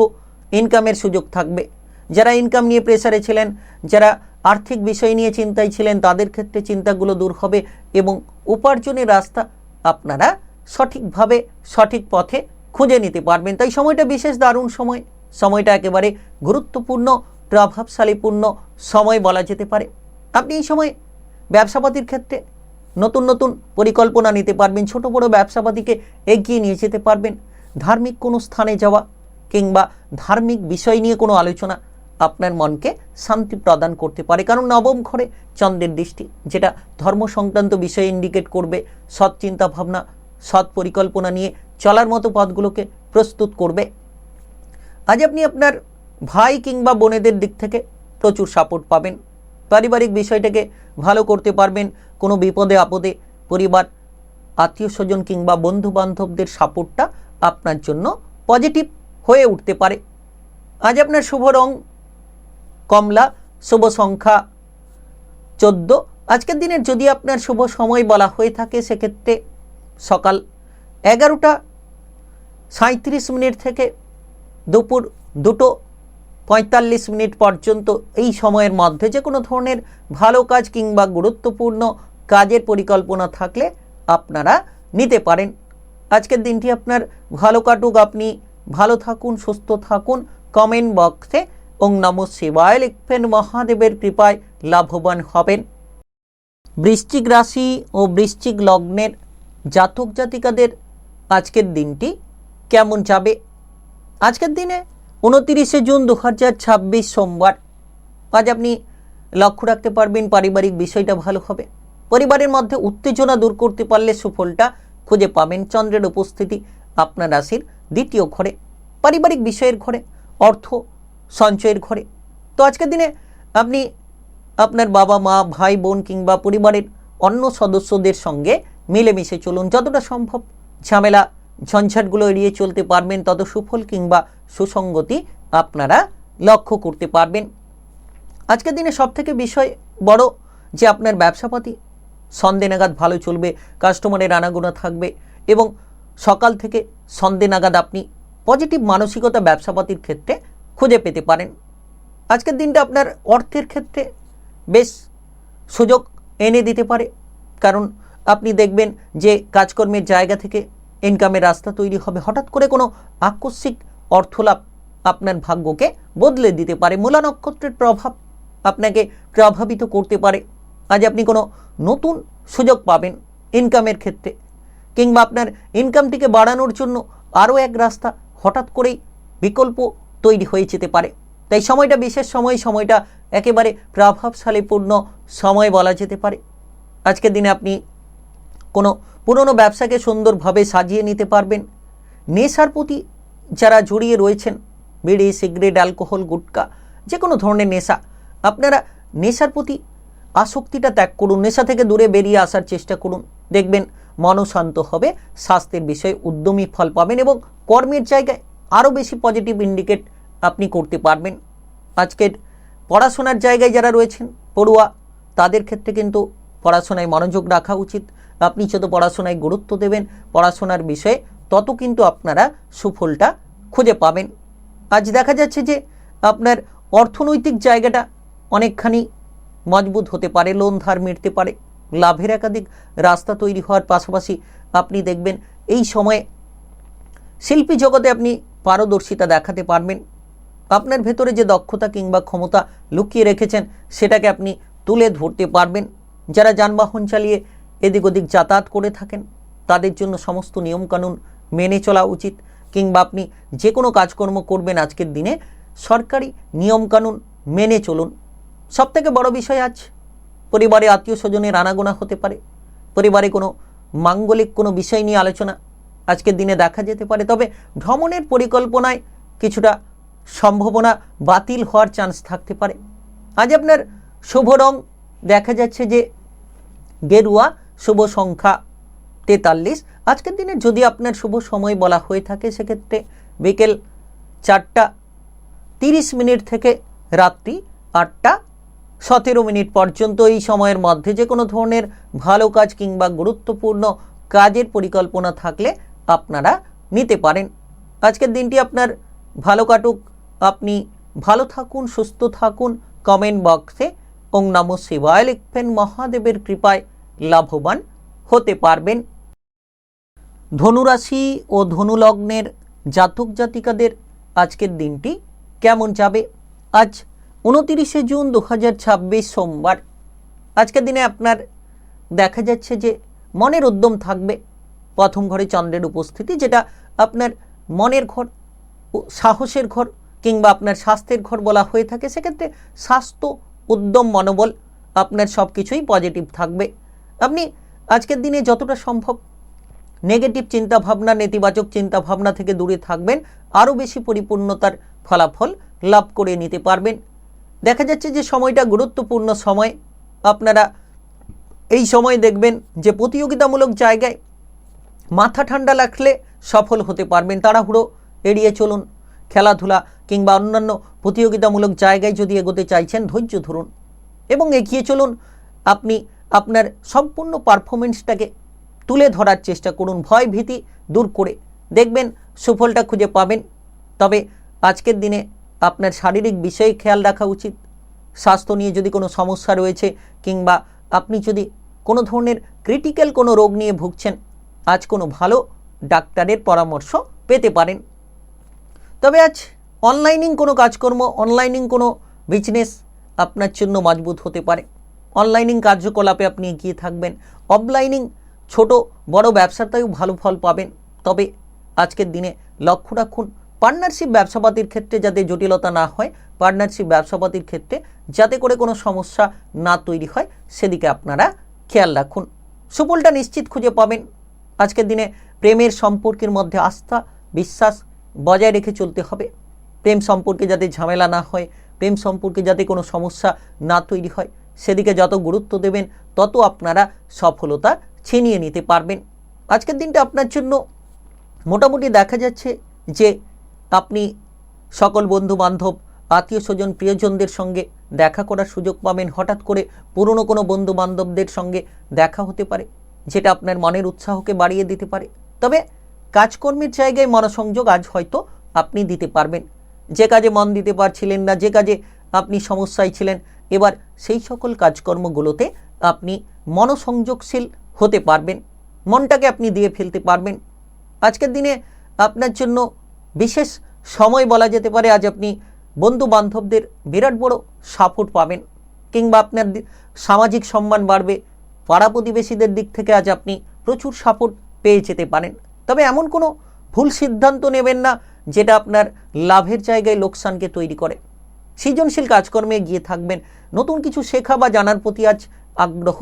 A: ইনকামের সুযোগ থাকবে। যারা ইনকাম নিয়ে প্রেসারে ছিলেন, যারা আর্থিক বিষয় নিয়ে চিন্তায় ছিলেন, তাদের ক্ষেত্রে চিন্তাগুলো দূর হবে এবং উপার্জনের রাস্তা আপনারা সঠিকভাবে সঠিক পথে খুঁজে নিতে পারবেন। তাই সময়টা বিশেষ দারুণ সময়, সময়টা একেবারে গুরুত্বপূর্ণ, প্রভাবশালীপূর্ণ সময় বলা যেতে পারে। আপনি এই সময় ব্যবসাপাতির ক্ষেত্রে নতুন নতুন পরিকল্পনা নিতে পারবেন, ছোট বড় ব্যবসাপাতিকে এগিয়ে নিয়ে যেতে পারবেন। ধার্মিক কোনো স্থানে যাওয়া কিংবা ধার্মিক বিষয় নিয়ে কোনো আলোচনা আপনার মনকে শান্তি প্রদান করতে পারে, কারণ নবম ঘরে চন্দ্রের দৃষ্টি, যেটা ধর্ম সংক্রান্ত বিষয়ে ইন্ডিকেট করবে। সৎ চিন্তা ভাবনা, সৎ পরিকল্পনা নিয়ে চলার মতো পথগুলোকে প্রস্তুত করবে। আজ আপনি আপনার ভাই কিংবা বোনেদের দিক থেকে প্রচুর সাপোর্ট পাবেন। পারিবারিক বিষয়টাকে ভালো করতে পারবেন। কোনো বিপদে আপদে পরিবার, আত্মীয় স্বজন কিংবা বন্ধু বান্ধবদের সাপোর্টটা আপনার জন্য পজিটিভ হয়ে উঠতে পারে। আজ আপনার শুভ রং কমলা, শুভ সংখ্যা 14। আজকের দিনের যদি আপনার শুভ সময় বলা হয়ে থাকে, সেক্ষেত্রে সকাল 11:37 থেকে দুপুর 2:45 পর্যন্ত এই সময়ের মধ্যে যে কোনো ধরনের ভালো কাজ কিংবা গুরুত্বপূর্ণ কাজের পরিকল্পনা থাকলে আপনারা নিতে পারেন। আজকের দিনটি আপনার ভালো কাটুক, আপনি ভালো থাকুন, সুস্থ থাকুন। কমেন্ট বক্সে ওং নমঃ শিবায় লিখবেন, মহাদেবের কৃপায় লাভবান হবেন। বৃশ্চিক রাশি ও বৃশ্চিক লগ্নের জাতক জাতিকাদের আজকের দিনটি কেমন যাবে? আজকের দিনে 29 জুন 2026 সোমবার। আজ আপনি লক্ষ্য রাখতে পারবেন পারিবারিক বিষয়টা ভালো হবে। পরিবারের মধ্যে উত্তেজনা দূর করতে পারলে সুফলটা খুঁজে পাবেন। চন্দ্রের উপস্থিতি আপনার রাশির দ্বিতীয় ঘরে, পারিবারিক বিষয়ের ঘরে, অর্থ সঞ্চয়ের ঘরে। তো আজকের দিনে আপনি আপনার বাবা মা, ভাই বোন কিংবা পরিবারের অন্য সদস্যদের সঙ্গে মিলেমিশে চলুন। যতটা সম্ভব ঝামেলা ঝঞ্ঝাটগুলো এড়িয়ে চলতে পারবেন, তত সুফল কিংবা সুসঙ্গতি আপনারা লক্ষ্য করতে পারবেন। আজকের দিনে সবথেকে বিষয় বড় যে আপনার ব্যবসাপাতি সন্ধ্যে নাগাদ ভালো চলবে, কাস্টমারের আনাগোনা থাকবে এবং সকাল থেকে সন্ধ্যে নাগাদ আপনি পজিটিভ মানসিকতা ব্যবসাপাতির ক্ষেত্রে খুঁজে পেতে পারেন। আজকের দিনটা আপনার অর্থের ক্ষেত্রে বেশ সুযোগ এনে দিতে পারে, কারণ আপনি দেখবেন যে কাজকর্মের জায়গা থেকে ইনকামের রাস্তা তৈরি হবে। হঠাৎ করে কোনো আকস্মিক অর্থলাভ আপনার ভাগ্যকে বদলে দিতে পারে। মূলা নক্ষত্রের প্রভাব আপনাকে প্রভাবিত করতে পারে। আজ আপনি কোনো নতুন সুযোগ পাবেন ইনকামের ক্ষেত্রে, কিংবা আপনার ইনকামটিকে বাড়ানোর জন্য আরও এক রাস্তা হঠাৎ করেই বিকল্প তৈরি হয়ে যেতে পারে। তাই সময়টা বিশেষ সময়, সময়টা একেবারে প্রভাবশালীপূর্ণ সময় বলা যেতে পারে। আজকের দিনে আপনি কোনো পুরনো ব্যবসাকে সুন্দরভাবে সাজিয়ে নিতে পারবেন। নেশার প্রতি যারা জড়িয়ে রয়েছেন, বিড়ি, সিগারেট, অ্যালকোহল, গুটকা, যে কোনো ধরনের নেশা, আপনারা নেশার প্রতি আসক্তিটা ত্যাগ করুন। নেশা থেকে দূরে বেরিয়ে আসার চেষ্টা করুন। দেখবেন মনও শান্ত হবে, স্বাস্থ্যের বিষয়ে উদ্যমী ফল পাবেন এবং কর্মের জায়গায় আরও বেশি পজিটিভ ইন্ডিকেট আপনি করতে পারবেন। আজকের পড়াশোনার জায়গায় যারা রয়েছেন পড়ুয়া, তাদের ক্ষেত্রে কিন্তু পড়াশোনায় মনোযোগ রাখা উচিত। আপনি যত পড়াশোনায় গুরুত্ব দেবেন, পড়াশোনার বিষয়ে তত কিন্তু আপনারা সুফলটা খুঁজে পাবেন। আজ দেখা যাচ্ছে যে আপনার অর্থনৈতিক জায়গাটা অনেকখানি মজবুত হতে পারে, লোন ধার মিটতে পারে, লাভের একাধিক রাস্তা তৈরি হওয়ার পাশাপাশি আপনি দেখবেন এই সময়ে শিল্পী জগতে আপনি পারদর্শিতা দেখাতে পারবেন। আপনার ভেতরে যে দক্ষতা কিংবা ক্ষমতা লুকিয়ে রেখেছেন, সেটাকে আপনি তুলে ধরতে পারবেন। যারা যানবাহন চালিয়ে এদিক ওদিক যাতায়াত করে থাকেন, তাদের জন্য সমস্ত নিয়মকানুন মেনে চলা উচিত, কিংবা আপনি যে কোনো কাজকর্ম করবেন আজকের দিনে সরকারি নিয়মকানুন মেনে চলুন। সবথেকে বড় বিষয়, আজ পরিবারে আত্মীয় স্বজনের আনাগোনা হতে পারে, পরিবারে কোনো মাঙ্গলিক কোনো বিষয় নিয়ে আলোচনা আজকের দিনে দেখা যেতে পারে। তবে ভ্রমণের পরিকল্পনায় কিছুটা সম্ভাবনা বাতিল হওয়ার চান্স থাকতে পারে। আজ আপনার শুভ রং দেখা যাচ্ছে যে গেরুয়া, শুভ সংখ্যা 43। আজকের দিনে যদি আপনার শুভ সময় বলা হয়ে থাকে সেক্ষেত্রে বিকেল 4:30 থেকে রাত্রি 8:17 পর্যন্ত। এই সময়ের মধ্যে যে কোনো ধরনের ভালো কাজ কিংবা গুরুত্বপূর্ণ কাজের পরিকল্পনা থাকলে আপনারা নিতে পারেন। আজকের দিনটি আপনার ভালো কাটুক, আপনি ভালো থাকুন, সুস্থ থাকুন। কমেন্ট বক্সে ওং নমঃ শিবায় লিখবেন, মহাদেবের কৃপায় লাভবান হতে পারবেন। ধনুরাশি ও ধনুলগ্নের জাতক জাতিকাদের আজকের দিনটি কেমন যাবে? আজ 29শে জুন 2026 সোমবার। আজকের দিনে আপনার দেখা যাচ্ছে যে মনের উদ্যম থাকবে। প্রথম ঘরে চন্দ্রের উপস্থিতি, যেটা আপনার মনের ঘর, সাহসের ঘর কিংবা আপনার স্বাস্থ্যের ঘর বলা হয়ে থাকে। সেক্ষেত্রে স্বাস্থ্য, উদ্যম, মনোবল আপনার সব কিছুই পজিটিভ থাকবে। আপনি আজকের দিনে যতটা সম্ভব নেগেটিভ চিন্তাভাবনা, নেতিবাচক চিন্তাভাবনা থেকে দূরে থাকবেন, আরও বেশি পরিপূর্ণতার ফলাফল লাভ করে নিতে পারবেন। দেখা যাচ্ছে যে সময়টা গুরুত্বপূর্ণ সময়। আপনারা এই সময় দেখবেন যে প্রতিযোগিতামূলক জায়গায় মাথা ঠান্ডা রাখলে সফল হতে পারবেন। তাড়াহুড়ো এড়িয়ে চলুন। খেলাধুলা কিংবা অন্যান্য প্রতিযোগিতামূলক জায়গায় যদি এগোতে চাইছেন, ধৈর্য ধরুন এবং এগিয়ে চলুন। আপনি আপনার সম্পূর্ণ পারফরমেন্সটাকে তুলে ধরার চেষ্টা করুন, ভয় ভীতি দূর করে দেখবেন সুফলটা খুঁজে পাবেন। তবে আজকের দিনে আপনার শারীরিক বিষয়ে খেয়াল রাখা উচিত। স্বাস্থ্য নিয়ে যদি কোনো সমস্যা রয়েছে কিংবা আপনি যদি কোনো ধরনের ক্রিটিক্যাল কোনো রোগ নিয়ে ভুগছেন, আজ কোনো ভালো ডাক্তারের পরামর্শ পেতে পারেন। তবে আজ অনলাইনিং কোনো কাজকর্ম, অনলাইনিং কোনো বিজনেস আপনার জন্য মজবুত হতে পারে। অনলাইনিং কার্যকলাপে আপনি এগিয়ে থাকবেন। অফলাইনিং ছোট বড় ব্যবসাতেও ভালো ফল পাবেন। তবে আজকের দিনে লক্ষ্য রাখুন পার্টনারশিপ ব্যবসাপাতির ক্ষেত্রে যাতে জটিলতা না হয়, পার্টনারশিপ ব্যবসাপাতির ক্ষেত্রে যাতে করে কোনো সমস্যা না তৈরি হয়, সেদিকে আপনারা খেয়াল রাখুন। সুফলটা নিশ্চিত খুঁজে পাবেন। আজকের দিনে প্রেমের সম্পর্কের মধ্যে আস্থা, বিশ্বাস বজায় রেখে চলতে হবে। প্রেম সম্পর্কে যাতে ঝামেলা না হয়, প্রেম সম্পর্কে যাতে কোনো সমস্যা না তৈরি হয়, সেদিকে যত গুরুত্ব দেবেন তত আপনারা সফলতা ছিনিয়ে নিতে পারবেন। আজকের দিনটা আপনার জন্য মোটামুটি দেখা যাচ্ছে যে আপনি সকল বন্ধু বান্ধব, আত্মীয় স্বজন, প্রিয়জনদের সঙ্গে দেখা করার সুযোগ পাবেন। হঠাৎ করে পুরনো কোনো বন্ধু বান্ধবদের সঙ্গে দেখা হতে পারে, যেটা আপনার মনের উৎসাহকে বাড়িয়ে দিতে পারে। তবে কাজকর্মের জায়গায় মনোসংযোগ আজ হয়তো আপনি দিতে পারবেন। যে কাজে মন দিতে পারছিলেন না, যে কাজে আপনি সমস্যায় ছিলেন, এবার সেই সকল কাজকর্মগুলোতে আপনি মনোসংযোগশীল হতে পারবেন। মনটাকে আপনি দিয়ে ফেলতে পারবেন। আজকের দিনে আপনার জন্য বিশেষ সময় বলা যেতে পারে। আজ আপনি বন্ধু বান্ধবদের বিরাট বড় সাপোর্ট পাবেন কিংবা আপনার সামাজিক সম্মান বাড়বে। পাড়া প্রতিবেশীদের দিক থেকে আজ আপনি প্রচুর সাপোর্ট পেয়ে যেতে পারেন। তবে এমন কোনো ভুল সিদ্ধান্ত নেবেন না যেটা আপনার লাভের জায়গায় লোকসানকে তৈরি করে। সৃজনশীল কাজকর্মে গিয়ে থাকবেন। নতুন কিছু শেখা বা জানার প্রতি আজ আগ্রহ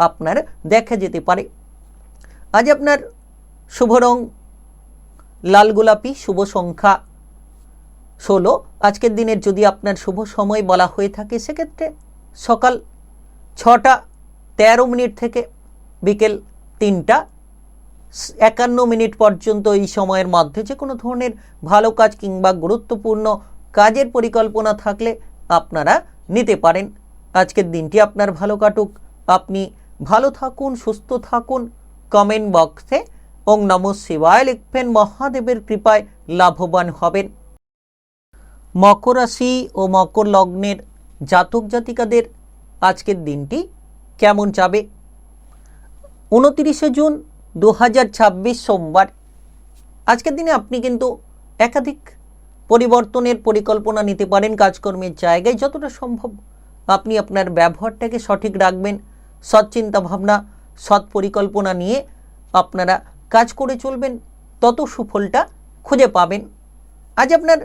A: আপনার দেখা যেতে পারে। আজ আপনার শুভ রং লাল গোলাপি, শুভ সংখ্যা 16। আজকের দিনের যদি আপনার শুভ সময় বলা হয়ে থাকে সেক্ষেত্রে সকাল 6:13 থেকে বিকেল 3:51 পর্যন্ত। এই সময়ের মধ্যে যে কোনো ধরনের ভালো কাজ কিংবা গুরুত্বপূর্ণ কাজের পরিকল্পনা থাকলে আপনারা নিতে পারেন। আজকের দিনটি আপনার ভালো কাটুক, আপনি ভালো থাকুন, সুস্থ থাকুন। কমেন্ট বক্সে ওং নমঃ শিবায় লিখবেন, মহাদেবের কৃপায় লাভবান হবেন। মকর রাশি ও মকর লগ্নের জাতক জাতিকাদের আজকের দিনটি কেমন যাবে? 29শে জুন 2026 সোমবার। আজকের দিনে আপনি কিন্তু একাধিক পরিবর্তনের পরিকল্পনা নিতে পারেন। কাজকর্মের জায়গায় যতটা সম্ভব আপনি আপনার ব্যবহারটাকে সঠিক রাখবেন। সৎ চিন্তাভাবনা, সৎ পরিকল্পনা নিয়ে আপনারা কাজ করে চলবেন, তত সুফলটা খুঁজে পাবেন। আজ আপনার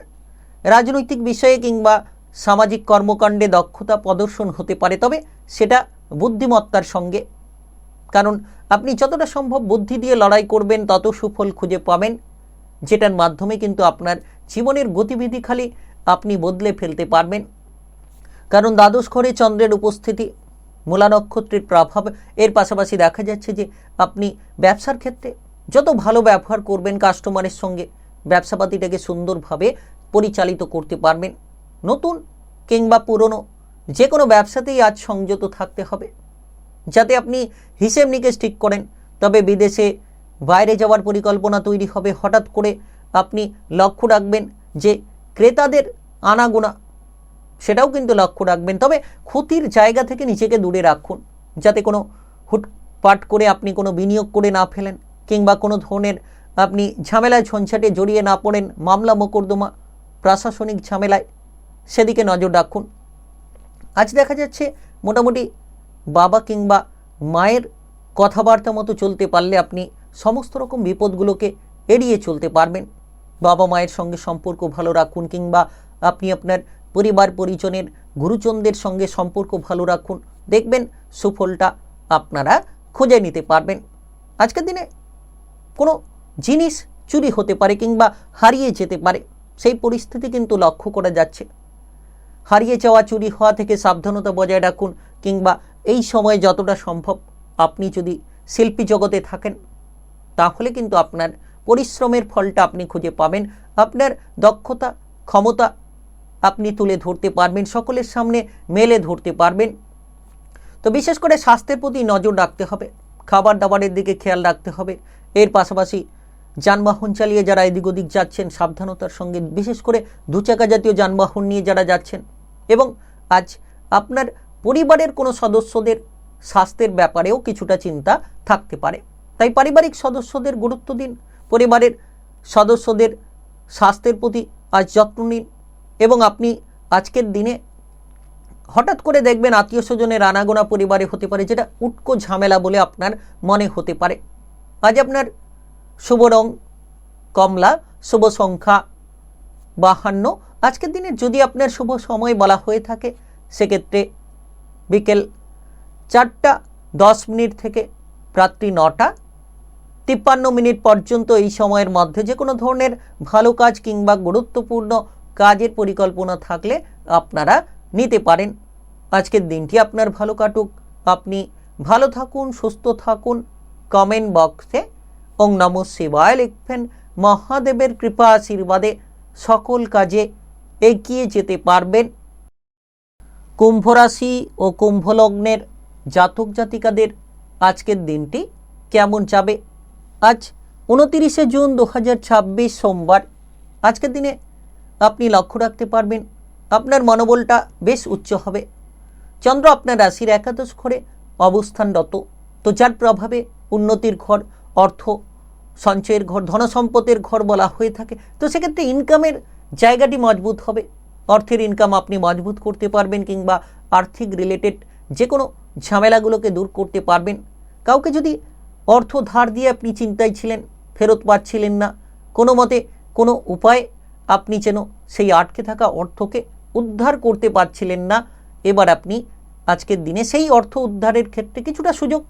A: রাজনৈতিক বিষয়ে কিংবা সামাজিক কর্মকাণ্ডে দক্ষতা প্রদর্শন হতে পারে, তবে সেটা বুদ্ধিমত্তার সঙ্গে। কারণ আপনি যতটা সম্ভব বুদ্ধি দিয়ে লড়াই করবেন তত সুফল খুঁজে পাবেন, যেটার মাধ্যমে কিন্তু আপনার জীবনের গতিবিধি খালি আপনি বদলে ফেলতে পারবেন। কারণ দ্বাদশ ঘরে চন্দ্রের উপস্থিতি, মূলা নক্ষত্রের প্রভাব, এর পাশাপাশি দেখা যাচ্ছে যে আপনি ব্যবসার ক্ষেত্রে যত ভালো ব্যবহার করবেন কাস্টমারের সঙ্গে, ব্যবসাপাতিটাকে সুন্দরভাবে পরিচালিত করতে পারবেন। নতুন কিংবা পুরনো যে কোনো ব্যবসাতেই আজ সংযত থাকতে হবে, যাতে আপনি হিসেব নিকেশ ঠিক করেন। তবে বিদেশে বাইরে যাওয়ার পরিকল্পনা তৈরি হবে, হঠাৎ করে আপনি লক্ষ্য রাখবেন যে ক্রেতাদের আনাগোনা, সেটাও কিন্তু লক্ষ্য রাখবেন। তবে ক্ষতির জায়গা থেকে নিজেকে দূরে রাখুন, যাতে কোনো হুটপাট করে আপনি কোনো বিনিয়োগ করে না ফেলেন, কিংবা কোনো ধরনের আপনি ঝামেলায় ঝঞ্ঝাটে জড়িয়ে না পড়েন, মামলা মোকদ্দমা প্রশাসনিক ঝামেলায়, সেদিকে নজর রাখুন। আজ দেখা যাচ্ছে মোটামুটি বাবা কিংবা মায়ের কথাবার্তা মতো চলতে পারলে আপনি সমস্ত রকম বিপদগুলোকে এড়িয়ে চলতে পারবেন। বাবা মায়ের সঙ্গে সম্পর্ক ভালো রাখুন, কিংবা আপনি আপনার পরিবার পরিজনের গুরুজনদের সঙ্গে সম্পর্ক ভালো রাখুন, দেখবেন সুফলটা আপনারা খুঁজে নিতে পারবেন। আজকের দিনে কোনো জিনিস চুরি হতে পারে কিংবা হারিয়ে যেতে পারে, সেই পরিস্থিতি কিন্তু লক্ষ্য করা যাচ্ছে। হারিয়ে যাওয়া, চুরি হওয়া থেকে সাবধানতা বজায় রাখুন, কিংবা এই সময়ে যতটা সম্ভব আপনি যদি শিল্পী জগতে থাকেন তাহলে কিন্তু আপনার পরিশ্রমের ফলটা আপনি খুঁজে পাবেন। আপনার দক্ষতা ক্ষমতা আপনি তুলে ধরতে পারবেন, সকলের সামনে মেলে ধরতে পারবেন। তো বিশেষ করে স্বাস্থ্যের প্রতি নজর রাখতে হবে, খাবার দাবারের দিকে খেয়াল রাখতে হবে। এর পাশাপাশি যানবাহন চালিয়ে যারা এদিক ওদিক যাচ্ছেন সাবধানতার সঙ্গে, বিশেষ করে দুচাকা জাতীয় যানবাহন নিয়ে যারা যাচ্ছেন। এবং আজ আপনার পরিবারের কোনো সদস্যদের স্বাস্থ্যের ব্যাপারেও কিছুটা চিন্তা থাকতে পারে, তাই পারিবারিক সদস্যদের গুরুত্ব দিন, পরিবারের সদস্যদের স্বাস্থ্যের প্রতি আজ যত্ন নিন। এবং আপনি আজকের দিনে হঠাৎ করে দেখবেন আত্মীয় স্বজনের আনাগোনা পরিবারে হতে পারে, যেটা উটকো ঝামেলা বলে আপনার মনে হতে পারে। আজ আপনার শুভ রং কমলা, শুভ সংখ্যা 52। আজকের দিনে যদি আপনার শুভ সময় বলা হয়ে থাকে সেক্ষেত্রে বিকেল 4:10 থেকে রাত্রি 9:53 পর্যন্ত এই সময়ের মধ্যে যে কোনো ধরনের ভালো কাজ কিংবা গুরুত্বপূর্ণ কাজের পরিকল্পনা থাকলে আপনারা নিতে পারেন। আজকের দিনটি আপনার ভালো কাটুক, আপনি ভালো থাকুন, সুস্থ থাকুন। কমেন্ট বক্সে ওং নমঃ শিবায় লিখবেন। মহাদেবের কৃপা আশীর্বাদে সকল কাজে এগিয়ে যেতে পারবেন। কুম্ভ রাশি ও কুম্ভ লগ্নের জাতক জাতিকাদের আজকের দিনটি কেমন যাবে? আজ 29শে জুন 2026 সোমবার। আজকের দিনে আপনি লক্ষ্য রাখতে পারবেন আপনার মনোবলটা বেশ উচ্চ হবে। চন্দ্র আপনার রাশির একাদশ ঘরে অবস্থানরত, তো যার প্রভাবে উন্নতির ঘর, অর্থ সঞ্চয়ের ঘর, ধনসম্পদের ঘর বলা হয়ে থাকে। তো সেক্ষেত্রে ইনকামের জায়গাটি মজবুত হবে, অর্থের ইনকাম আপনি মজবুত করতে পারবেন, কিংবা আর্থিক রিলেটেড যে কোনো ঝামেলাগুলোকে দূর করতে পারবেন। কাউকে যদি অর্থ ধার দিয়ে আপনি চিন্তায় ছিলেন, ফেরত পাচ্ছিলেন না, কোনো মতে কোনো উপায় আপনি যেন সেই আটকে থাকা অর্থকে উদ্ধার করতে পারছিলেন না, এবার আপনি আজকের দিনে সেই অর্থ উদ্ধারের ক্ষেত্রে কিছুটা সুযোগ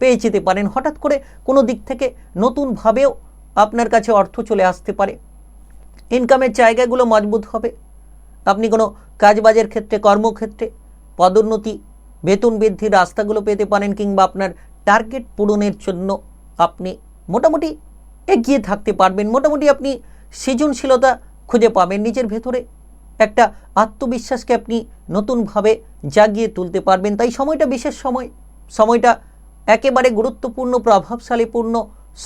A: পেয়ে যেতে পারেন। হঠাৎ করে কোনো দিক থেকে নতুনভাবেও আপনার কাছে অর্থ চলে আসতে পারে। ইনকামের জায়গাগুলো মজবুত হবে। আপনি কোনো কাজবাজের ক্ষেত্রে, কর্মক্ষেত্রে পদোন্নতি, বেতন বৃদ্ধির রাস্তাগুলো পেতে পারেন, কিংবা আপনার টার্গেট পূরণের জন্য আপনি মোটামুটি এগিয়ে থাকতে পারবেন। মোটামুটি আপনি সৃজনশীলতা খুঁজে পাবেন, নিজের ভেতরে একটা আত্মবিশ্বাসকে আপনি নতুনভাবে জাগিয়ে তুলতে পারবেন। তাই সময়টা বিশেষ সময়, সময়টা একেবারে গুরুত্বপূর্ণ, প্রভাবশালীপূর্ণ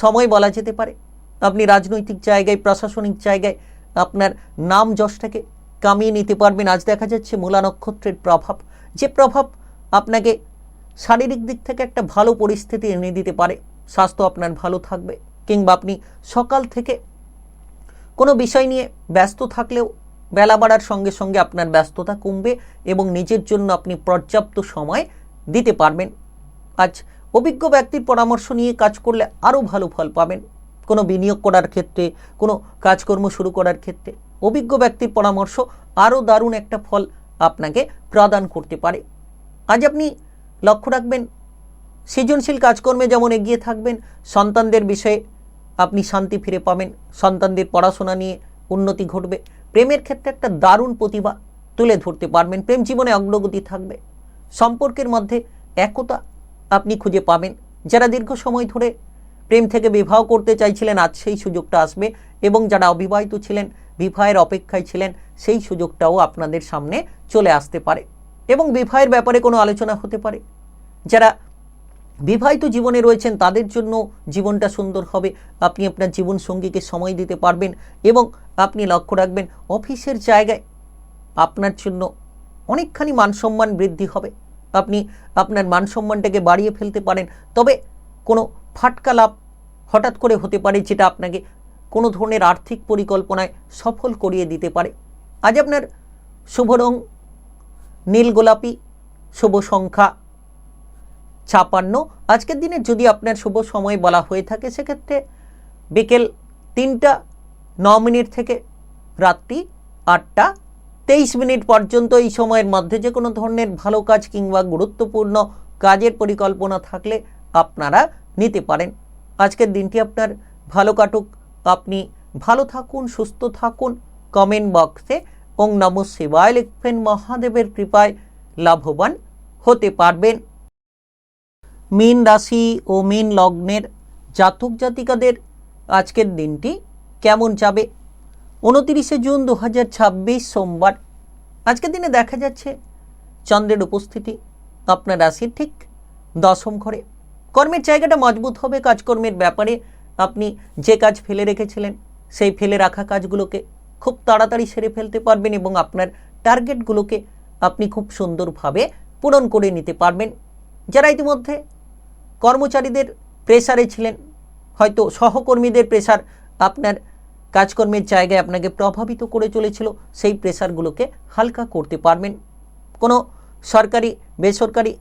A: সময় বলা যেতে পারে। আপনি রাজনৈতিক জায়গায়, প্রশাসনিক জায়গায় আপনার নাম যশটাকে কামিয়ে নিতে পারবেন। আজ দেখা যাচ্ছে মূলা নক্ষত্রের প্রভাব, যে প্রভাব আপনাকে শারীরিক দিক থেকে একটা ভালো পরিস্থিতি এনে দিতে পারে। স্বাস্থ্য আপনার ভালো থাকবে, কিংবা আপনি সকাল থেকে কোনো বিষয় নিয়ে ব্যস্ত থাকলেও বেলা বাড়ার সঙ্গে সঙ্গে আপনার ব্যস্ততা কমবে এবং নিজের জন্য আপনি পর্যাপ্ত সময় দিতে পারবেন। আজ অভিজ্ঞ ব্যক্তির পরামর্শ নিয়ে কাজ করলে আরও ভালো ফল পাবেন। কোনো বিনিয়োগ করার ক্ষেত্রে, কোনো কাজকর্ম শুরু করার ক্ষেত্রে অভিজ্ঞ ব্যক্তির পরামর্শ আরও দারুণ একটা ফল আপনাকে প্রদান করতে পারে। আজ আপনি লক্ষ্য রাখবেন সৃজনশীল কাজকর্মে যেমন এগিয়ে থাকবেন, সন্তানদের বিষয়ে আপনি শান্তি ফিরে পাবেন, সন্তানদের পড়াশোনা নিয়ে উন্নতি ঘটবে। প্রেমের ক্ষেত্রে একটা দারুণ প্রতিভা তুলে ধরতে পারবেন, প্রেম জীবনে অগ্রগতি থাকবে, সম্পর্কের মধ্যে একতা আপনি খুঁজে পাবেন। যারা দীর্ঘ সময় ধরে প্রেম থেকে বিবাহ করতে চাইছিলেন, আজ সেই সুযোগটা আসবে, এবং যারা অবিবাহিত ছিলেন, বিবাহের অপেক্ষায় ছিলেন, সেই সুযোগটাও আপনাদের সামনে চলে আসতে পারে এবং বিবাহের ব্যাপারে কোনো আলোচনা হতে পারে। যারা বিবাহিত জীবনে রয়েছেন তাদের জন্য জীবনটা সুন্দর হবে, আপনি আপনার জীবন সঙ্গীকে সময় দিতে পারবেন এবং আপনি লক্ষ্য রাখবেন অফিসের জায়গায় আপনার জন্য অনেকখানি মানসম্মান বৃদ্ধি হবে, আপনি আপনার মানসম্মানটাকে বাড়িয়ে ফেলতে পারেন। তবে কোনো ফাটকা লাভ হঠাৎ করে হতে পারে, যেটা আপনাকে কোনো ধরনের আর্থিক পরিকল্পনায় সফল করিয়ে দিতে পারে। আজ আপনার শুভ রং নীল গোলাপি, শুভ সংখ্যা 56। আজকের দিনে যদি আপনার শুভ সময় বলা হয়ে থাকে সেক্ষেত্রে বিকেল 3টা 9 থেকে রাত্রি 8টা 23 পর্যন্ত। এই সময়ের মধ্যে যে কোনো ধরনের ভালো কাজ কিংবা গুরুত্বপূর্ণ কাজের পরিকল্পনা থাকলে আপনারা নিতে পারেন। আজকের দিনটি আপনার ভালো কাটুক, আপনি ভালো থাকুন, সুস্থ থাকুন। কমেন্ট বক্সে ওং নমঃ শিবায় লিখবেন, মহাদেবের কৃপায় লাভবান হতে পারবেন। মীন রাশি ও মীন লগ্নের জাতক জাতিকাদের আজকের দিনটি কেমন যাবে? 29 জুন 2026 সোমবার। আজকের দিনে দেখা যাচ্ছে চন্দ্রের উপস্থিতি আপনার রাশির ঠিক 10ম ঘরে। কর্মের জায়গাটা মজবুত হবে, কাজকর্মের ব্যাপারে আপনি যে কাজ ফেলে রেখেছিলেন সেই ফেলে রাখা কাজগুলোকে খুব তাড়াতাড়ি সেরে ফেলতে পারবেন এবং আপনার টার্গেটগুলোকে আপনি খুব সুন্দরভাবে পূরণ করে নিতে পারবেন। যারা ইতিমধ্যে কর্মচারীদের প্রেসারে ছিলেন, হয়তো সহকর্মীদের প্রেসার আপনার কাজকর্মের জায়গায় আপনাকে প্রভাবিত করে চলেছিল, সেই প্রেসারগুলোকে হালকা করতে পারবেন। কোনো সরকারি বেসরকারি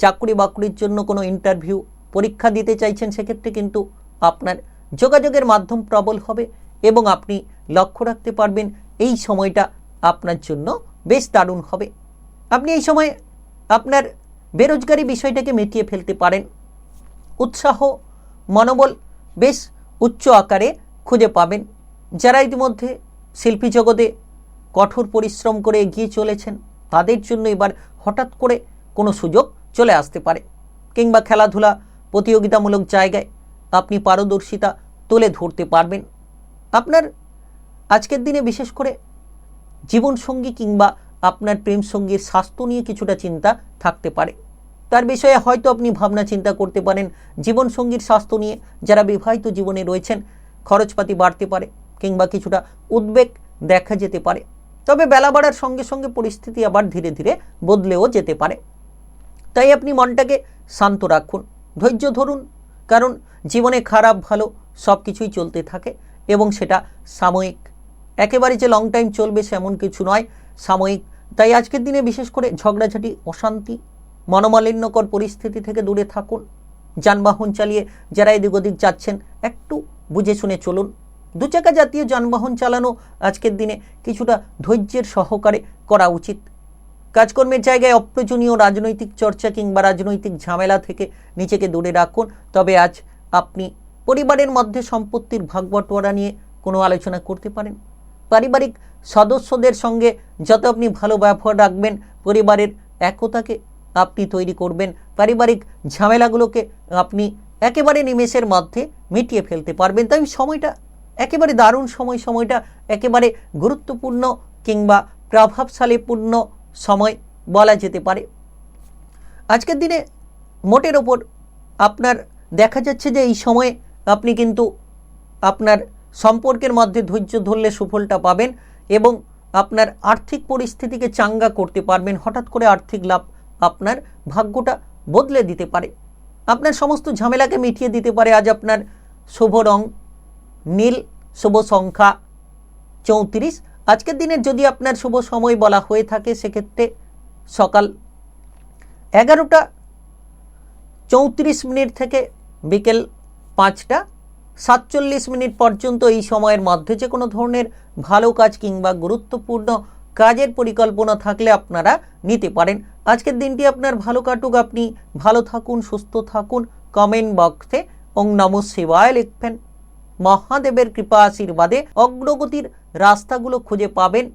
A: চাকরি বাকরির জন্য কোনো ইন্টারভিউ পরীক্ষা দিতে চাইছেন, সেক্ষেত্রে কিন্তু আপনার যোগাযোগের মাধ্যম প্রবল হবে এবং আপনি লক্ষ্য রাখতে পারবেন এই সময়টা আপনার জন্য বেশ দারুণ হবে। আপনি এই সময়ে আপনার বেরোজগারি বিষয়টাকে মিটিয়ে ফেলতে পারেন। উৎসাহ মনোবল বেশ উচ্চ আকারে খুঁজে পাবেন। যারা ইতিমধ্যে শিল্পী জগতে কঠোর পরিশ্রম করে এগিয়ে চলেছেন তাদের জন্য এবার হঠাৎ করে কোনো সুযোগ চলে আসতে পারে, কিংবা খেলাধুলা প্রতিযোগিতামূলক জায়গায় আপনি পারদর্শিতা তুলে ধরতে পারবেন। আপনার আজকের দিনে বিশেষ করে জীবনসঙ্গী কিংবা আপনার প্রেম সঙ্গীর স্বাস্থ্য নিয়ে কিছুটা চিন্তা থাকতে পারে, তার বিষয়ে হয়তো আপনি ভাবনা চিন্তা করতে পারেন। জীবনসঙ্গীর স্বাস্থ্য নিয়ে যারা বিবাহিত জীবনে রয়েছেন খরচপাতি বাড়তে পারে কিংবা কিছুটা উদ্বেগ দেখা যেতে পারে। তবে বেলা বাড়ার সঙ্গে সঙ্গে পরিস্থিতি আবার ধীরে ধীরে বদলেও যেতে পারে, তাই আপনি মনটাকে শান্ত রাখুন, ধৈর্য ধরুন, কারণ জীবনে খারাপ ভালো সব কিছুই চলতে থাকে এবং সেটা সাময়িক, একেবারে যে লং টাইম চলবে সেমন কিছু নয়, সাময়িক। তাই আজকের দিনে বিশেষ করে ঝগড়াঝাটি, অশান্তি, মনোমালিন্যকর পরিস্থিতি থেকে দূরে থাকুন। যানবাহন চালিয়ে যারা এদিক ওদিক যাচ্ছেন একটু বুঝে শুনে চলুন। দুচাকা জাতীয় যানবাহন চালানো আজকের দিনে কিছুটা ধৈর্যের সহকারে করা উচিত। কাজকর্মের জায়গায় অপ্রয়োজনীয় রাজনৈতিক চর্চা কিংবা রাজনৈতিক ঝামেলা থেকে নিজেকে দূরে রাখুন। তবে আজ আপনি পরিবারের মধ্যে সম্পত্তির ভাগবটোয়ারা নিয়ে কোনো আলোচনা করতে পারেন। পারিবারিক সদস্যদের সঙ্গে যত আপনি ভালো ব্যবহার রাখবেন, পরিবারের একতাকে আপনি তৈরি করবেন, পারিবারিক ঝামেলাগুলোকে আপনি একেবারে নিমেষের মধ্যে মিটিয়ে ফেলতে পারবেন। তাই সময়টা একেবারে দারুণ সময়, সময়টা একেবারে গুরুত্বপূর্ণ কিংবা প্রভাবশালীপূর্ণ সময় বলা যেতে পারে। আজকের দিনে মোটের ওপর আপনার দেখা যাচ্ছে যে এই সময়ে আপনি কিন্তু আপনার সম্পর্কের মধ্যে ধৈর্য ধরলে সুফলটা পাবেন এবং আপনার আর্থিক পরিস্থিতিকে চাঙ্গা করতে পারবেন। হঠাৎ করে আর্থিক লাভ আপনার ভাগ্যটা বদলে দিতে পারে, আপনার সমস্ত ঝামেলাকে মিটিয়ে দিতে পারে। আজ আপনার শুভ রং নীল, শুভ সংখ্যা 34। আজকের দিনের যদি আপনার শুভ সময় বলা হয়ে থাকে সেক্ষেত্রে সকাল 11টা 34 থেকে বিকেল 5টা 47 পর্যন্ত। এই সময়ের মধ্যে যে কোনো ধরনের ভালো কাজ কিংবা গুরুত্বপূর্ণ কাজের পরিকল্পনা থাকলে আপনারা নিতে পারেন। আজকের দিনটি আপনার ভালো কাটুক, আপনি ভালো থাকুন, সুস্থ থাকুন। কমেন্ট বক্সে ওং নমঃ শিবায় লিখবেন। মহাদেবের কৃপা আশীর্বাদে অগ্রগতির রাস্তাগুলো খুঁজে পাবেন।